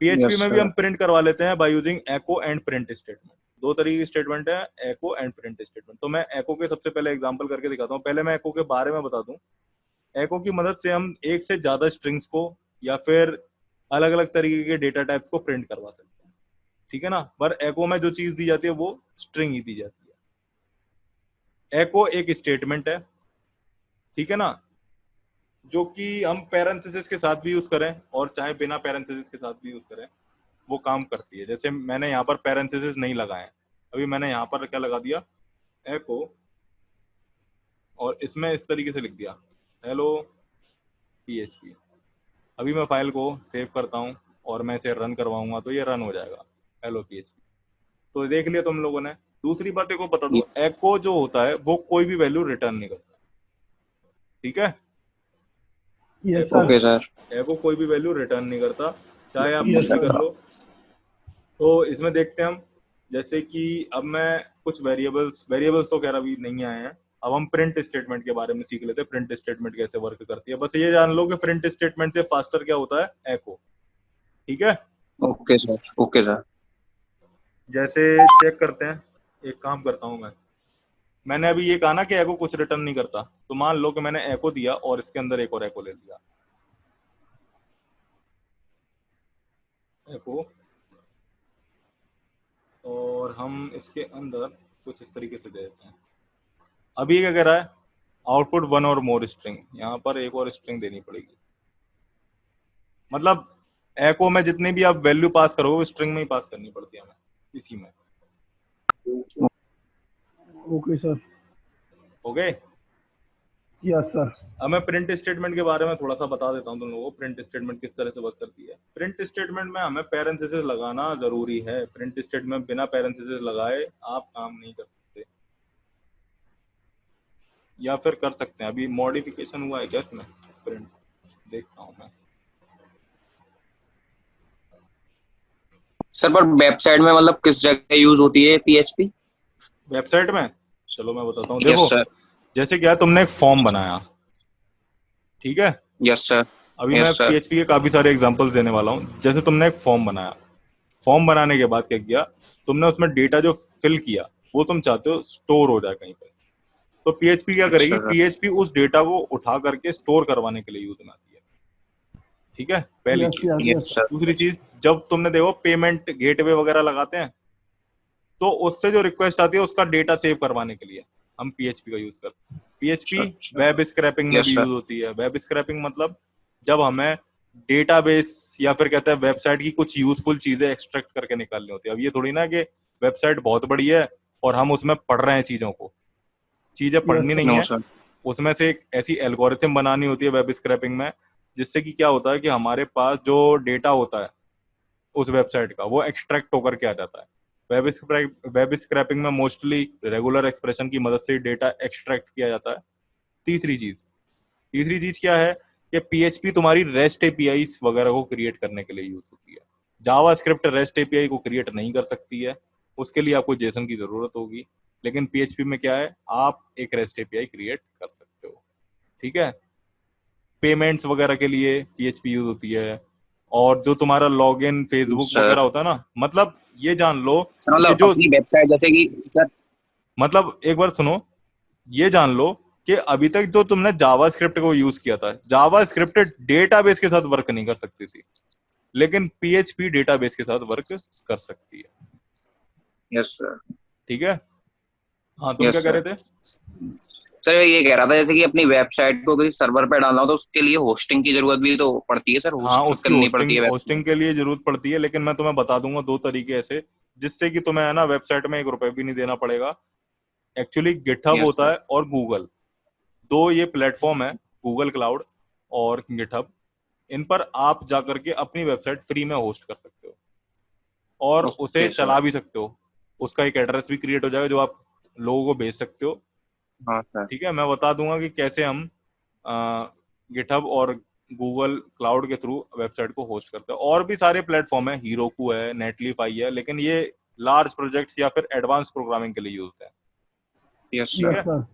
PHP यस में भी सर। हम प्रिंट करवा लेते हैं by using echo and print statement. दो तरीके की स्टेटमेंट है, एको एंड प्रिंट स्टेटमेंट। तो मैं एको के सबसे पहले एग्जांपल करके दिखाता हूँ। पहले मैं एको के बारे में बता दूं, एको की मदद से हम एक से ज्यादा स्ट्रिंग्स को या फिर अलग अलग तरीके के डेटा टाइप्स को प्रिंट करवा सकते हैं। ठीक है ना, पर एको में जो चीज दी जाती है वो स्ट्रिंग ही दी जाती है। एको एक स्टेटमेंट है, ठीक है ना, जो कि हम पैरेंथेसिस के साथ भी यूज करें और चाहे बिना पैरेंथेसिस के साथ भी यूज करें वो काम करती है। जैसे मैंने यहाँ पर पैरेंथेसिस नहीं लगाए, अभी मैंने यहाँ पर क्या लगा दिया, एको, और इसमें इस तरीके से लिख दिया हेलो PHP। अभी मैं फाइल को सेव करता हूँ और मैं इसे रन करवाऊंगा तो ये रन हो जाएगा, हेलो PHP। तो देख लिया तुम लोगों ने। दूसरी बात को बता दो, एको जो होता है वो कोई भी वैल्यू रिटर्न नहीं करता। ठीक है, यस एको ओके सर। सर। एको कोई भी वैल्यू रिटर्न नहीं करता, चाहे आप यस कुछ भी कर सर। लो। तो इसमें देखते हैं हम, जैसे कि अब मैं कुछ वेरिएबल्स तो खैर अभी नहीं आए हैं। अब हम प्रिंट स्टेटमेंट के बारे में सीख लेते हैं, प्रिंट स्टेटमेंट कैसे वर्क करती है। बस ये जान लो कि प्रिंट स्टेटमेंट से फास्टर क्या होता है, एको। ठीक है, ओके सर। Okay sir. जैसे चेक करते हैं, एक काम करता हूं मैं, मैंने अभी ये कहा ना कि एको कुछ रिटर्न नहीं करता, तो मान लो कि मैंने एको दिया और इसके अंदर एक और एको ले लिया, एको और हम इसके अंदर कुछ इस तरीके से दे देते हैं। अभी क्या कह रहा है, आउटपुट वन और मोर स्ट्रिंग, यहाँ पर एक और स्ट्रिंग देनी पड़ेगी। मतलब एको में जितनी भी आप वैल्यू पास करोगे वो स्ट्रिंग में ही पास करनी पड़ती है हमें इसी में। Okay sir. Okay, yes sir. अब मैं प्रिंट स्टेटमेंट के बारे में थोड़ा सा बता देता हूँ तुम लोगों को, प्रिंट स्टेटमेंट किस तरह से वर्क करती है। प्रिंट स्टेटमेंट में हमें पैरेंथेसिस लगाना जरूरी है। प्रिंट स्टेटमेंट बिना पैरेंथेसिस लगाए आप काम नहीं कर सकते, या फिर कर सकते हैं। अभी मॉडिफिकेशन हुआ है क्या इसमें, प्रिंट देखता हूँ मैं। सर पर वेबसाइट में मतलब किस जगह यूज होती है पीएचपी? वेबसाइट में चलो मैं बताता हूँ। यस देखो सर। जैसे क्या है, तुमने एक फॉर्म बनाया, ठीक है। Yes sir. अभी मैं यस सर। पीएचपी के काफी सारे एग्जांपल्स देने वाला हूँ। जैसे तुमने एक फॉर्म बनाया, फॉर्म बनाने के बाद क्या किया तुमने, उसमें डेटा जो फिल किया वो तुम चाहते हो स्टोर हो जाए कहीं पे। तो पीएचपी क्या करेगी, अच्छा सर। पीएचपी उस डेटा को उठा करके स्टोर करवाने के लिए यूज में आती है, ठीक है, पहली यस चीज। Yes yes yes. सर। दूसरी चीज, जब तुमने देखो पेमेंट गेटवे वगैरह लगाते हैं तो उससे जो रिक्वेस्ट आती है उसका डेटा सेव करवाने के लिए हम पीएचपी का यूज करते हैं। पीएचपी अच्छा। वेब स्क्रैपिंग में यस भी सर। यूज होती है। वेब स्क्रैपिंग मतलब जब हमें डेटाबेस या फिर कहते हैं वेबसाइट की कुछ यूजफुल चीजें एक्सट्रैक्ट करके निकालनी होती है। अब ये थोड़ी ना कि वेबसाइट बहुत बड़ी है और हम उसमें पढ़ रहे हैं चीजों को, चीजें यस पढ़नी सर। नहीं नो है। सर। उसमें से एक ऐसी एल्गोरिथम बनानी होती है वेब स्क्रैपिंग में, जिससे कि क्या होता है कि हमारे पास जो डेटा होता है उस वेबसाइट का वो एक्सट्रैक्ट होकर के आ जाता है। वेब स्क्रैपिंग में मोस्टली रेगुलर एक्सप्रेशन की मदद से डेटा एक्सट्रैक्ट किया जाता है। तीसरी चीज क्या है कि पीएचपी तुम्हारी रेस्ट एपीआई वगैरह को क्रिएट करने के लिए यूज होती है। जावा स्क्रिप्ट रेस्ट एपीआई को क्रिएट नहीं कर सकती है, उसके लिए आपको जेसन की जरूरत होगी। लेकिन पीएचपी में क्या है, आप एक रेस्ट एपीआई क्रिएट कर सकते हो, ठीक है। पेमेंट्स वगैरह के लिए पीएचपी यूज होती है। और जो तुम्हारा लॉगिन फेसबुक सर वगैरह होता है ना, मतलब ये जान लो कि मतलब जो, अपनी वेबसाइट जैसे कि सर। मतलब एक बार सुनो, ये जान लो कि अभी तक जो तुमने जावा स्क्रिप्ट को यूज किया था, जावा स्क्रिप्ट डेटाबेस के साथ वर्क नहीं कर सकती थी, लेकिन पीएचपी डेटाबेस के साथ वर्क कर सकती है, यस सर। ठीक है। हाँ तुम क्या यस कह सर। रहे थे। सर ये कह रहा था जैसे कि अपनी वेबसाइट को किसी सर्वर पे डालना हो तो उसके लिए होस्टिंग की जरूरत भी तो पड़ती है सर, हाँ होस्ट उसकी करनी पड़ती होस्टिंग है होस्टिंग वेबसाइट। के लिए जरूरत पड़ती है, लेकिन मैं तुम्हें बता दूंगा दो तरीके ऐसे जिससे कि तुम्हें है ना वेबसाइट में 1 रुपए भी नहीं देना पड़ेगा। एक्चुअली गिटहब यस होता सर। है और गूगल, दो ये प्लेटफॉर्म है, गूगल क्लाउड और गिटहब। इन पर आप जाकर के अपनी वेबसाइट फ्री में होस्ट कर सकते हो और उसे ओके सर। चला भी सकते हो। उसका एक एड्रेस भी क्रिएट हो जाएगा जो आप लोगों को भेज सकते हो, हाँ सर। ठीक है। मैं बता दूंगा कि कैसे हम गिटहब और गूगल क्लाउड के थ्रू वेबसाइट को होस्ट करते हैं। और भी सारे प्लेटफॉर्म है, हीरोकू है, नेटलीफाई है, लेकिन ये लार्ज प्रोजेक्ट्स या फिर एडवांस प्रोग्रामिंग के लिए यूज होते हैं, यस ठीक यस है। सर। सर।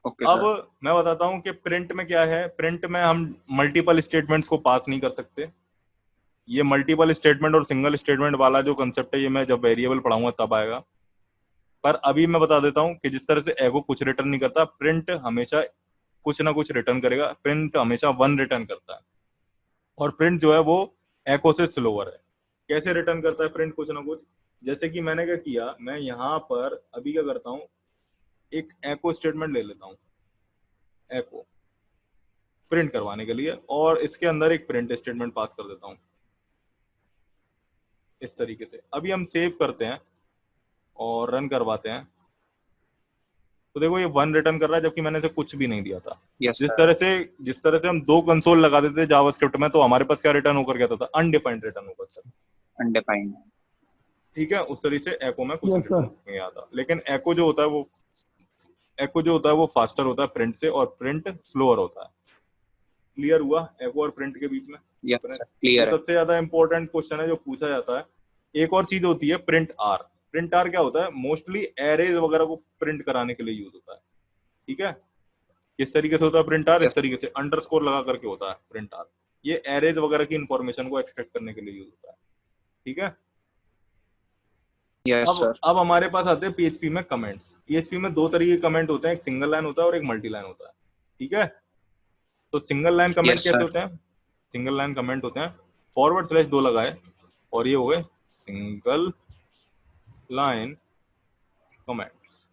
ओके अब सर। मैं बताता हूं कि प्रिंट में क्या है। प्रिंट में हम मल्टीपल स्टेटमेंट्स को पास नहीं कर सकते। ये मल्टीपल स्टेटमेंट और सिंगल स्टेटमेंट वाला जो कंसेप्ट है ये मैं जब वेरिएबल पढ़ाऊंगा तब आएगा। पर अभी मैं बता देता हूं कि जिस तरह से एगो कुछ रिटर्न नहीं करता, प्रिंट हमेशा कुछ ना कुछ रिटर्न करेगा। प्रिंट हमेशा वन रिटर्न करता है और प्रिंट जो है वो एको से स्लोअर है। कैसे रिटर्न करता है प्रिंट कुछ ना कुछ, जैसे कि मैंने क्या किया, मैं यहाँ पर अभी क्या करता हूँ, एक एको स्टेटमेंट ले लेता हूँ, एको प्रिंट करवाने के लिए, और इसके अंदर एक प्रिंट स्टेटमेंट पास कर देता हूँ इस तरीके से। अभी हम सेव करते हैं और रन करवाते हैं तो देखो ये वन रिटर्न कर रहा है जबकि मैंने इसे कुछ भी नहीं दिया था। यस जिस सर। तरह से जिस तरह से हम दो कंसोल लगा देते थे जावास्क्रिप्ट में तो हमारे पास क्या रिटर्न होकर के आता था, अनडिफाइंड रिटर्न होकर था, अनडिफाइंड। ठीक है। उस तरीके से एको में कुछ यस रिटर्न सर। नहीं आता। लेकिन एको जो होता है वो फास्टर होता है प्रिंट से और प्रिंट स्लोअर होता है। क्लियर हुआ एको और प्रिंट के बीच में यस difference? सर ये क्लियर है। सबसे ज्यादा इंपॉर्टेंट क्वेश्चन है जो पूछा जाता है। एक और चीज होती है प्रिंट आर। प्रिंट आर क्या होता है, मोस्टली एरेज वगैरह को प्रिंट कराने के लिए यूज होता है, ठीक है। किस तरीके से होता है प्रिंट आर, यस। इस तरीके से अंडरस्कोर लगा करके होता है प्रिंट आर। ये एरेज वगैरह की इंफॉर्मेशन को एक्सट्रैक्ट करने के लिए यूज होता है, ठीक है। यस अब सर। अब हमारे पास आते हैं पीएचपी में कमेंट्स। पीएचपी में दो तरीके के कमेंट होते हैं, एक सिंगल लाइन होता है और एक मल्टी लाइन होता है, ठीक है। तो सिंगल लाइन कमेंट यस कैसे सर। होते हैं, सिंगल लाइन कमेंट होते हैं फॉरवर्ड स्लैश दो लगाए और ये हो गए सिंगल लाइन कमेंट्स।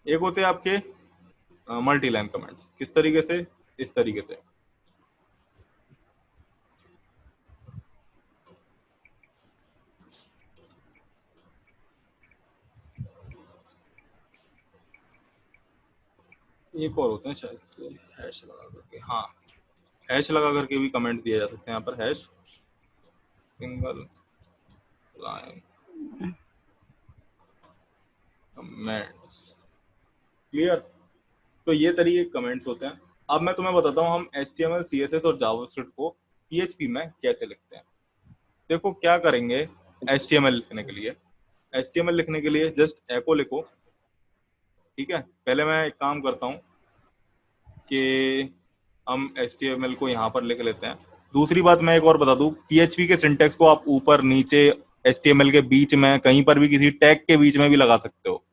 एक होते हैं आपके मल्टी लाइन कमेंट्स। किस तरीके से? इस तरीके से। एक और होते हैं शायद से हैश लगा करके, हाँ हैश लगा करके भी कमेंट दिया जा सकते हैं। यहाँ पर hash single line comments. Clear? तो ये तरीके कमेंट्स होते हैं। अब मैं तुम्हें बताता हूँ हम HTML CSS और जावास्क्रिप्ट को PHP में कैसे लिखते हैं। देखो क्या करेंगे HTML लिखने के लिए। HTML लिखने के लिए जस्ट एको लिखो, ठीक है। पहले मैं एक काम करता हूँ कि हम HTML को यहाँ पर लिख लेते हैं। दूसरी बात मैं एक और बता दूं, PHP के सिंटेक्स को आप ऊपर नीचे HTML के बीच में कहीं पर भी किसी टैग के बीच में भी लगा सकते हो।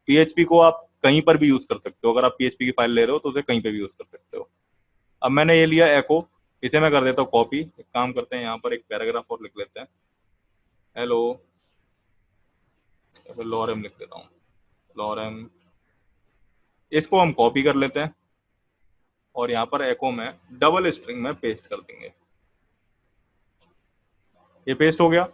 PHP को आप कहीं पर भी यूज कर सकते हो। अगर आप PHP की फाइल ले रहे हो तो उसे कहीं पर भी यूज कर सकते हो। अब मैंने ये लिया एको, इसे मैं कर देता हूँ कॉपी। एक काम करते हैं, यहाँ पर एक पैराग्राफ और लिख लेते हैं, हेलो, या फिर लॉरेम लिख देता हूँ, लॉरेम। इसको हम कॉपी कर लेते हैं और यहाँ पर एको में डबल स्ट्रिंग में पेस्ट कर देंगे। ये पेस्ट हो गया।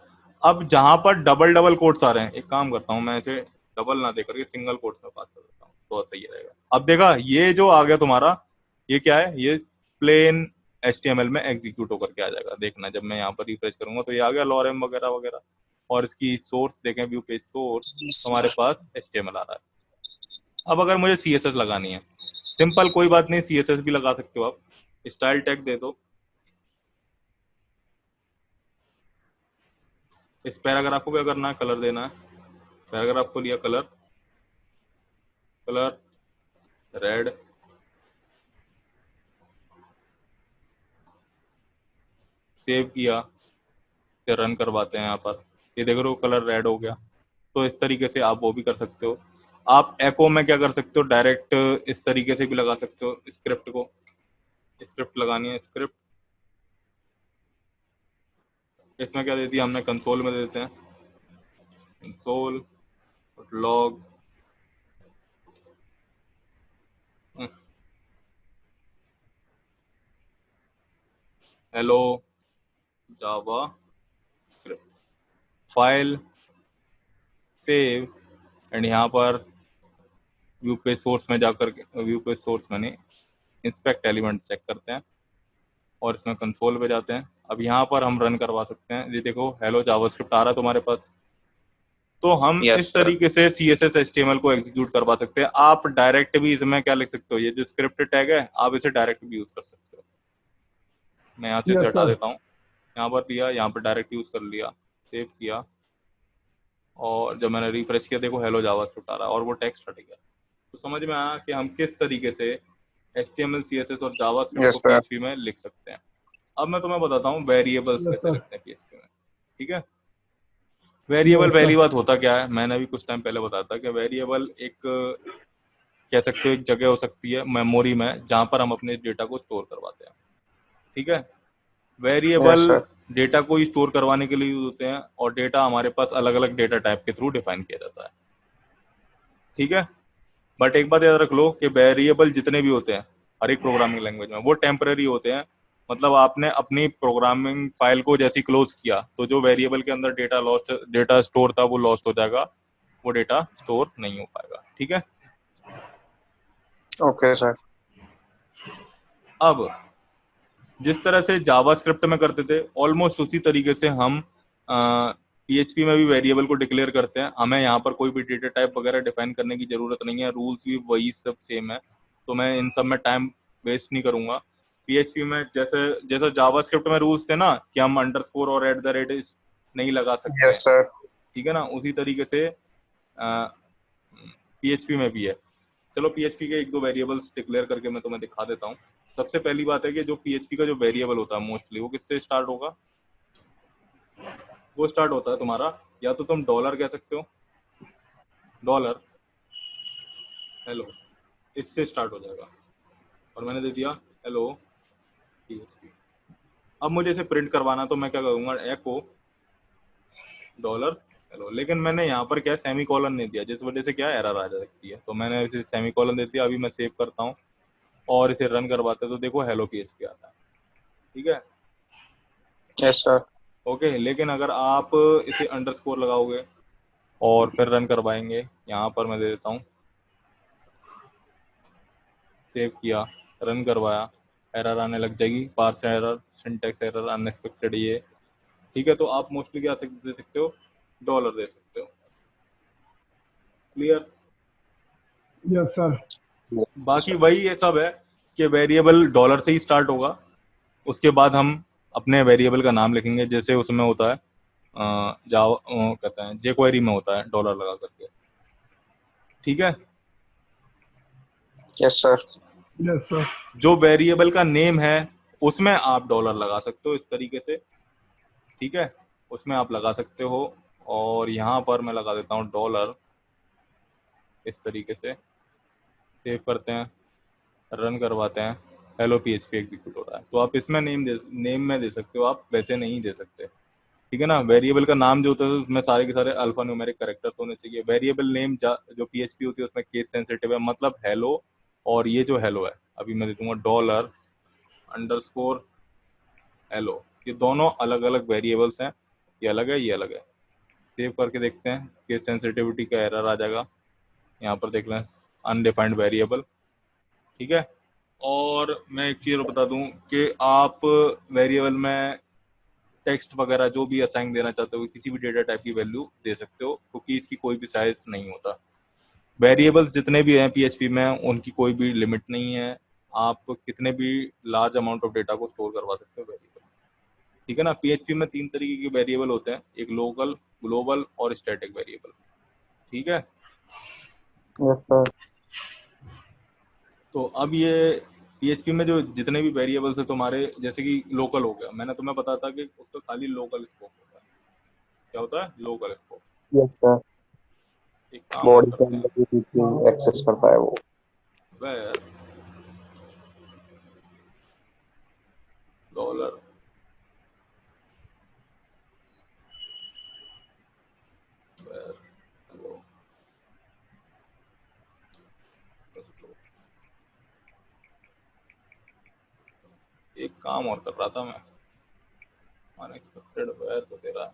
अब जहां पर डबल डबल कोट्स आ रहे हैं, एक काम करता हूं मैं इसे डबल ना दे करके सिंगल कोट्स में पास कर देता हूँ, तो सही रहेगा। अब देखा ये जो आ गया तुम्हारा, ये क्या है? ये प्लेन HTML में एग्जीक्यूट होकर के आ जाएगा। देखना जब मैं यहाँ पर रिफ्रेश करूंगा तो ये आ गया लॉरेम वगैरह वगैरह। और इसकी सोर्स देखें, व्यू पेज सोर्स, हमारे पास HTML आ रहा है। अब अगर मुझे CSS लगानी है, सिंपल, कोई बात नहीं, CSS भी लगा सकते हो आप। स्टाइल टैग दे दो। इस पैराग्राफ को क्या करना है? कलर देना है। पैराग्राफ को लिया कलर, कलर रेड, सेव किया, फिर रन करवाते हैं। यहाँ पर ये देख रहे हो कलर रेड हो गया। तो इस तरीके से आप वो भी कर सकते हो। आप एको में क्या कर सकते हो, डायरेक्ट इस तरीके से भी लगा सकते हो। स्क्रिप्ट को, स्क्रिप्ट लगानी है, स्क्रिप्ट इसमें क्या दे दिया हमने, कंसोल में दे देते हैं, console log hello Java script, file save, and यहाँ पर व्यू पेज सोर्स में जाकर के, व्यू पेज सोर्स में नहीं, इंस्पेक्ट एलिमेंट चेक करते हैं और इसमें कंसोल पे जाते हैं। अब यहाँ पर हम रन करवा सकते हैं। ये देखो हेलो जावास्क्रिप्ट आ रहा है तुम्हारे पास। तो हम यस इस सर। तरीके से CSS HTML को एग्जीक्यूट करवा सकते हैं। आप डायरेक्ट भी इसमें क्या लिख सकते हो, ये जो स्क्रिप्ट टैग है आप इसे डायरेक्ट भी यूज कर सकते हो। मैं यहाँ से इसे यस हटा सर। देता हूँ। यहाँ पर लिया, यहाँ पर डायरेक्ट यूज कर लिया, सेव किया, और जब मैंने रिफ्रेश किया देखो हेलो जावास्क्रिप्ट आ रहा है और वो टेक्स्ट हट गया। तो समझ में आया कि हम किस तरीके से HTML CSS और जावास्क्रिप्ट को यस सर। PHP में लिख सकते हैं। अब मैं तुम्हें बताता हूँ वेरिएबल्स यस कैसे सर। लिखते हैं PHP में, ठीक है। वेरिएबल, यस पहली सर। बात होता क्या है, मैंने अभी कुछ टाइम पहले बताया था कि वेरिएबल एक, कह सकते हो एक जगह हो सकती है मेमोरी में जहां पर हम अपने डेटा को स्टोर करवाते हैं, ठीक है। Yes variable sir. डेटा को स्टोर करवाने के लिए यूज होते हैं और डेटा हमारे पास अलग अलग डेटा टाइप के थ्रू डिफाइन किया जाता है, ठीक है। बट एक बात याद रख लो कि वेरिएबल जितने भी होते हैं हर एक प्रोग्रामिंग लैंग्वेज में, वो टेम्पररी होते हैं। मतलब आपने अपनी प्रोग्रामिंग फाइल को जैसी क्लोज किया तो जो वेरिएबल के अंदर डेटा स्टोर था वो लॉस्ट हो जाएगा, वो डेटा स्टोर नहीं हो पाएगा, ठीक है। Okay sir. अब जिस तरह से जावास्क्रिप्ट में करते थे ऑलमोस्ट उसी तरीके से हम PHP में भी वेरिएबल को डिक्लेयर करते हैं। हमें यहाँ पर कोई भी डेटा टाइप वगैरह डिफाइन करने की जरूरत नहीं है, रूल्स भी वही सब सेम है। तो मैं इन सब में टाइम वेस्ट नहीं करूंगा। PHP में जैसे जैसा जावास्क्रिप्ट में रूल्स थे ना कि हम अंडरस्कोर और @ नहीं लगा सकते, यस सर। ठीक है ना, उसी तरीके से PHP में भी है। चलो PHP के एक दो वेरिएबल्स डिक्लेयर करके मैं तुम्हें दिखा देता हूँ। सबसे पहली बात है कि जो PHP का जो वेरिएबल होता है मोस्टली वो किससे स्टार्ट होगा, वो स्टार्ट होता है तुम्हारा, या तो तुम डॉलर कह सकते हो, डॉलर हेलो, इससे स्टार्ट हो जाएगा। और मैंने दे दिया हेलो PHP। अब मुझे इसे प्रिंट करवाना तो मैं क्या करूंगा, एको डॉलर चलो, लेकिन मैंने यहाँ पर क्या सेमी कॉलन नहीं दिया, जिस वजह से क्या एरर आ सकती है, तो मैंने इसे सेमी कॉलन दे दिया। अभी मैं सेव करता हूँ और इसे रन करवाते हैं, तो देखो हेलो PHP आता है। ठीक है, यस सर। ओके। लेकिन अगर आप इसे अंडरस्कोर लगाओगे और फिर रन करवाएंगे, यहाँ पर मैं दे देता हूँ, सेव किया, रन करवाया, एरर आने लग जाएगी, parse error, syntax error, unexpected ये। ठीक है, तो आप मोस्टली क्या दे सकते हो, डॉलर दे सकते हो। क्लियर? Yes sir. बाकी वही ये सब है कि वेरिएबल डॉलर से ही स्टार्ट होगा, उसके बाद हम अपने वेरिएबल का नाम लिखेंगे, जैसे उसमें होता है जावा कहते हैं jQuery में होता है डॉलर लगा करके। ठीक है, यस सर। Yes sir. जो वेरिएबल का नेम है उसमें आप डॉलर लगा सकते हो इस तरीके से। ठीक है, उसमें आप लगा सकते हो, और यहाँ पर मैं लगा देता हूँ डॉलर इस तरीके से। सेव करते हैं, रन करवाते हैं, हेलो PHP एग्जीक्यूट हो रहा है। तो आप इसमें नेम में दे सकते हो, आप वैसे नहीं दे सकते। ठीक है ना, वेरिएबल का नाम जो होता है उसमें सारे के सारे अल्फा न्यूमेरिक कैरेक्टर्स होने चाहिए। वेरिएबल नेम जो PHP होती है उसमें केस सेंसिटिव है, मतलब हेलो, और ये जो हेलो है अभी मैं दे दूंगा डॉलर अंडरस्कोर हेलो। ये दोनों अलग अलग वेरिएबल्स हैं, ये अलग है, ये अलग है। सेव करके देखते हैं, केस सेंसिटिविटी का एरर आ जाएगा, यहाँ पर देख लें अनडिफाइंड वेरिएबल। ठीक है, और मैं एक चीज़ बता दूं कि आप वेरिएबल में टेक्स्ट वगैरह जो भी असाइन देना चाहते हो, किसी भी डेटा टाइप की वैल्यू दे सकते हो, क्योंकि इसकी कोई भी साइज नहीं होता। वेरिएबल्स जितने भी हैं PHP में उनकी कोई भी लिमिट नहीं है, आप कितने भी लार्ज अमाउंट ऑफ डेटा को स्टोर करवा सकते हो वेरिएबल। ठीक है ना, PHP में 3 तरीके के वेरिएबल होते हैं, एक लोकल, ग्लोबल और स्टैटिक वेरिएबल। ठीक है, यस सर। तो अब ये PHP में जो जितने भी वेरिएबल्स है तुम्हारे, जैसे कि लोकल हो गया, मैंने तुम्हें बताया था कि उसका खाली लोकल स्कोप होता है। क्या होता है? Local scope. Yes sir. एक काम और बॉडी के करते हैं, अंदर भी चीजें एक्सेस करता है वो। वेर डॉलर वेर हेलो एक काम और कर रहा था मैं, अनएक्सपेक्टेड वेर तो तेरा।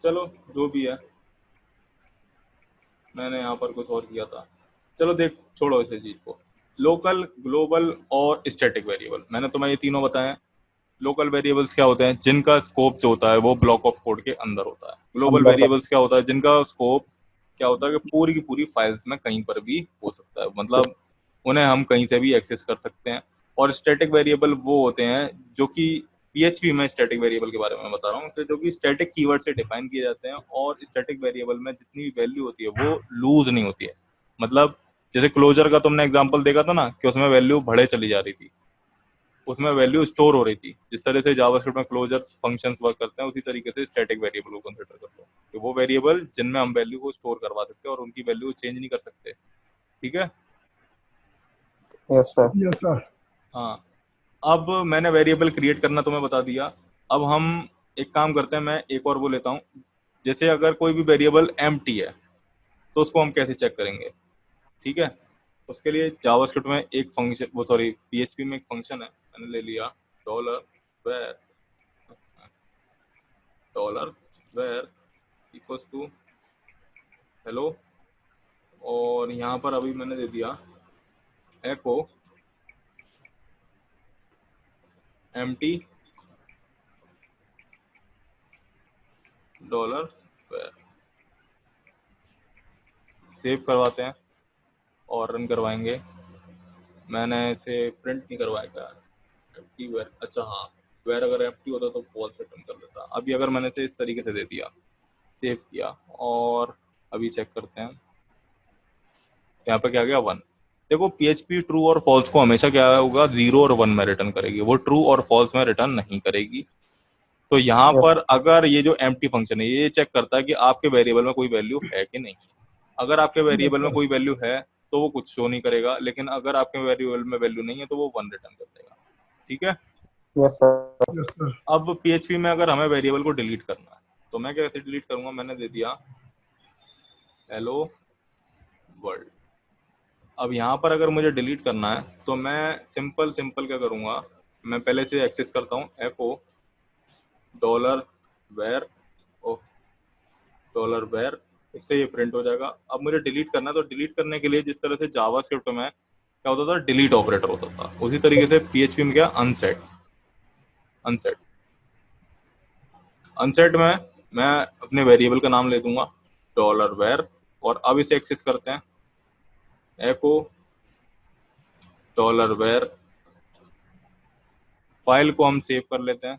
चलो जो भी है, मैंने यहाँ पर कुछ और किया था। चलो देख, छोड़ो इस चीज को। लोकल, ग्लोबल और स्टैटिक वेरिएबल, मैंने तुम्हें ये तीनों बताए। लोकल वेरिएबल्स क्या होते हैं? जिनका स्कोप जो होता है वो ब्लॉक ऑफ कोड के अंदर होता है। ग्लोबल अंदर का। वेरिएबल्स क्या होता है? जिनका स्कोप क्या होता है कि पूरी की पूरी फाइल्स में कहीं पर भी हो सकता है, मतलब उन्हें हम कहीं से भी एक्सेस कर सकते हैं। और स्टैटिक वेरिएबल वो होते हैं जो कि PHP में स्टैटिक वेरिएबल के बारे में बता रहा हूँ कि जो कि स्टैटिक कीवर्ड से डिफाइन किए जाते हैं, और स्टैटिक वेरिएबल में जितनी भी वैल्यू होती है वो लूज नहीं होती है। मतलब जैसे क्लोजर का तुमने एग्जांपल देखा था ना, कि उसमें वैल्यू बढ़े चली जा रही थी, उसमें वैल्यू स्टोर हो रही थी। जिस तरह से जावास्क्रिप्ट में क्लोजर्स फंक्शंस वर्क करते हैं, उसी तरीके से स्टैटिक वेरिएबल को कंसीडर कर लो कि वो वेरिएबल जिनमें हम वैल्यू को स्टोर करवा सकते हैं और उनकी वैल्यू चेंज नहीं कर सकते। ठीक है, यस सर। Yes sir. हाँ। अब मैंने वेरिएबल क्रिएट करना तुम्हें बता दिया। अब हम एक काम करते हैं, मैं एक और वो लेता हूँ। जैसे अगर कोई भी वेरिएबल एम्प्टी है तो उसको हम कैसे चेक करेंगे? ठीक है, उसके लिए जावास्क्रिप्ट में एक फंक्शन, वो सॉरी PHP में एक फंक्शन है, मैंने ले लिया dollar var, dollar var equals to hello, और यहाँ पर अभी मैंने दे दिया echo empty dollar var. Save करवाते हैं और रन करवाएंगे। मैंने इसे प्रिंट नहीं करवाया क्या? एम्प्टी वेर, अच्छा हाँ, वेर अगर एम्प्टी होता तो फॉल्स रिटर्न कर देता। अभी अगर मैंने इसे इस तरीके से दे दिया, सेव किया, और अभी चेक करते हैं, यहाँ पे क्या गया 1। देखो PHP ट्रू और फॉल्स को हमेशा क्या होगा, 0 और 1 में रिटर्न करेगी, वो ट्रू और फॉल्स में रिटर्न नहीं करेगी। तो यहाँ यस। पर अगर ये जो एम्प्टी फंक्शन है ये चेक करता है कि आपके वेरिएबल में कोई वैल्यू है कि नहीं। अगर आपके यस वेरिएबल में सर। कोई वैल्यू है तो वो कुछ शो नहीं करेगा, लेकिन अगर आपके वेरिएबल में वैल्यू नहीं है तो वो 1 रिटर्न कर देगा। ठीक है। Yes sir. Yes, sir. अब पीएचपी में अगर हमें वेरिएबल को डिलीट करना है तो मैं कैसे डिलीट करूंगा, मैंने दे दिया हेलो वर्ल्ड। अब यहाँ पर अगर मुझे डिलीट करना है तो मैं सिंपल क्या करूंगा, मैं पहले से एक्सेस करता हूँ एको डॉलर वेर डॉलर वेर, इससे ये प्रिंट हो जाएगा। अब मुझे डिलीट करना है तो डिलीट करने के लिए जिस तरह से जावास्क्रिप्ट में क्या होता था, डिलीट ऑपरेटर होता था, उसी तरीके से पीएचपी में क्या अनसेट अनसेट अनसेट में मैं अपने वेरिएबल का नाम ले दूंगा डॉलर वेर, और अब इसे एक्सेस करते हैं एको डॉलर वेर। फाइल को हम सेव कर लेते हैं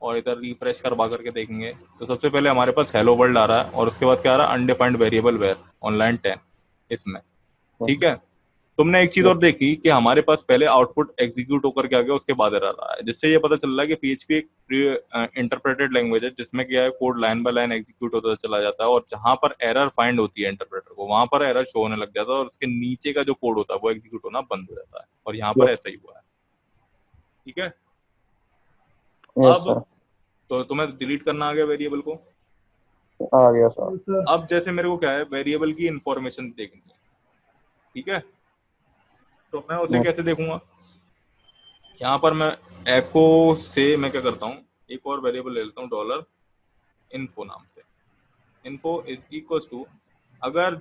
और इधर रिफ्रेश करवा करके देखेंगे तो सबसे पहले हमारे पास हेलो वर्ल्ड आ रहा है और उसके बाद क्या आ रहा है, अनडिफाइंड वेरिएबल वेर ऑनलाइन 10 इसमें। ठीक है। तुमने एक चीज और देखी कि हमारे पास पहले आउटपुट एग्जीक्यूट होकर के आ गया, उसके बाद एरर रहा है, जिससे ये पता चल रहा है कि पीएचपी एक इंटरप्रेटेड लैंग्वेज है जिसमें क्या है, code line by line execute होता चला जाता है और जहां पर एरर फाइंड होती है इंटरप्रेटर को, वहां पर एरर शो होने लग जाता है और उसके नीचे का जो कोड होता है वो एग्जीक्यूट होना बंद हो जाता है, और यहाँ पर ऐसा ही हुआ है। ठीक है। यस अब सर। तो तुम्हें डिलीट करना आ गया वेरिएबल को। आ गया सर। Yes, sir. अब जैसे मेरे को क्या है, वेरिएबल की इंफॉर्मेशन देखनी है। ठीक है। तो मैं उसे Yes. कैसे देखूंगा, यहाँ पर मैं एको से मैं क्या करता हूँ, एक और वेरिएबल ले लेता हूँ डॉलर इन्फो नाम से। इन्फो इज इक्वल्स टू, अगर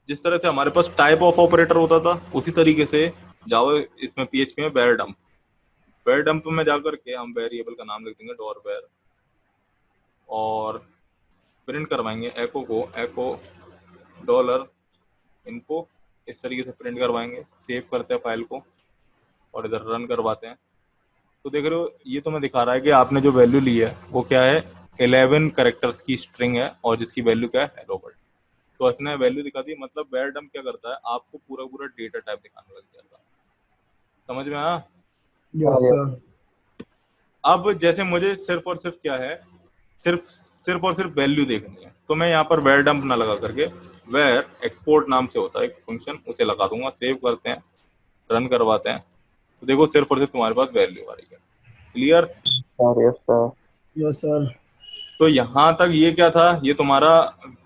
जिस तरह से हमारे पास टाइप ऑफ ऑपरेटर होता था उसी तरीके से जावा इसमें पीएचपी में वेर डंप में जाकर के हम वेरिएबल का नाम लिख देंगे डॉर वेर और प्रिंट करवाएंगे एको को एको डॉलर इन्फो, इस तरीके से प्रिंट करवाएंगे। सेव करते हैं फाइल को और इधर रन करवाते हैं। तो देख रहे हो ये तो मैं दिखा रहा है कि आपने जो वैल्यू ली है वो क्या है, 11 कैरेक्टर्स की स्ट्रिंग है और जिसकी वैल्यू क्या है, हेलो वर्ल्ड। तो इसने वैल्यू दिखा दी, मतलब वेर डंप क्या करता है, आपको पूरा पूरा डेटा टाइप दिखाने लग जाएगा। समझ में आया। Yes, yeah. sir. अब जैसे मुझे सिर्फ और सिर्फ क्या है, सिर्फ और सिर्फ वैल्यू देखनी है, तो मैं यहाँ पर वेर डंप ना लगा करके वेर एक्सपोर्ट नाम से होता है एक फंक्शन, उसे लगा दूंगा। सेव करते हैं, रन करवाते हैं, तो देखो सिर्फ और सिर्फ तुम्हारे पास वैल्यू आ रही है। Clear. Yes sir. Yes, sir. तो यहाँ तक ये क्या था, ये तुम्हारा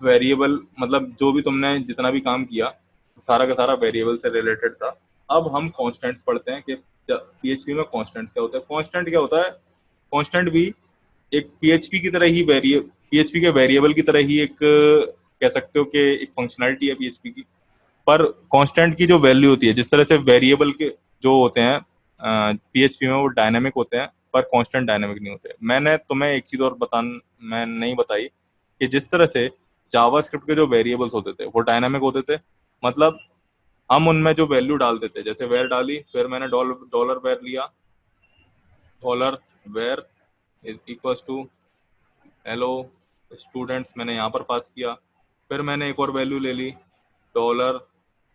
वेरिएबल, मतलब जो भी तुमने जितना भी काम किया सारा का सारा वेरिएबल से रिलेटेड था। अब हम कॉन्स्टेंट्स पढ़ते हैं कि पीएचपी में कॉन्स्टेंट्स क्या होता है। कॉन्स्टेंट क्या होता है, कॉन्स्टेंट भी एक पीएचपी की तरह ही पीएचपी के वेरिएबल की तरह ही एक कह सकते हो कि एक फंक्शनैलिटी है पीएचपी की। पर कांस्टेंट की जो वैल्यू होती है, जिस तरह से वेरिएबल के जो होते हैं पीएचपी में वो डायनामिक होते हैं पर कांस्टेंट डायनामिक नहीं होते। मैंने तुम्हें एक चीज और मैं नहीं बताई कि जिस तरह से जावास्क्रिप्ट के जो वेरिएबल्स होते थे वो डायनामिक होते थे, मतलब हम उनमें जो वैल्यू डालते थे, जैसे वेर डाली, फिर मैंने डॉलर वेर लिया, dollar var is equals to hello students, मैंने यहाँ पर पास किया। फिर मैंने एक और वैल्यू ले ली, dollar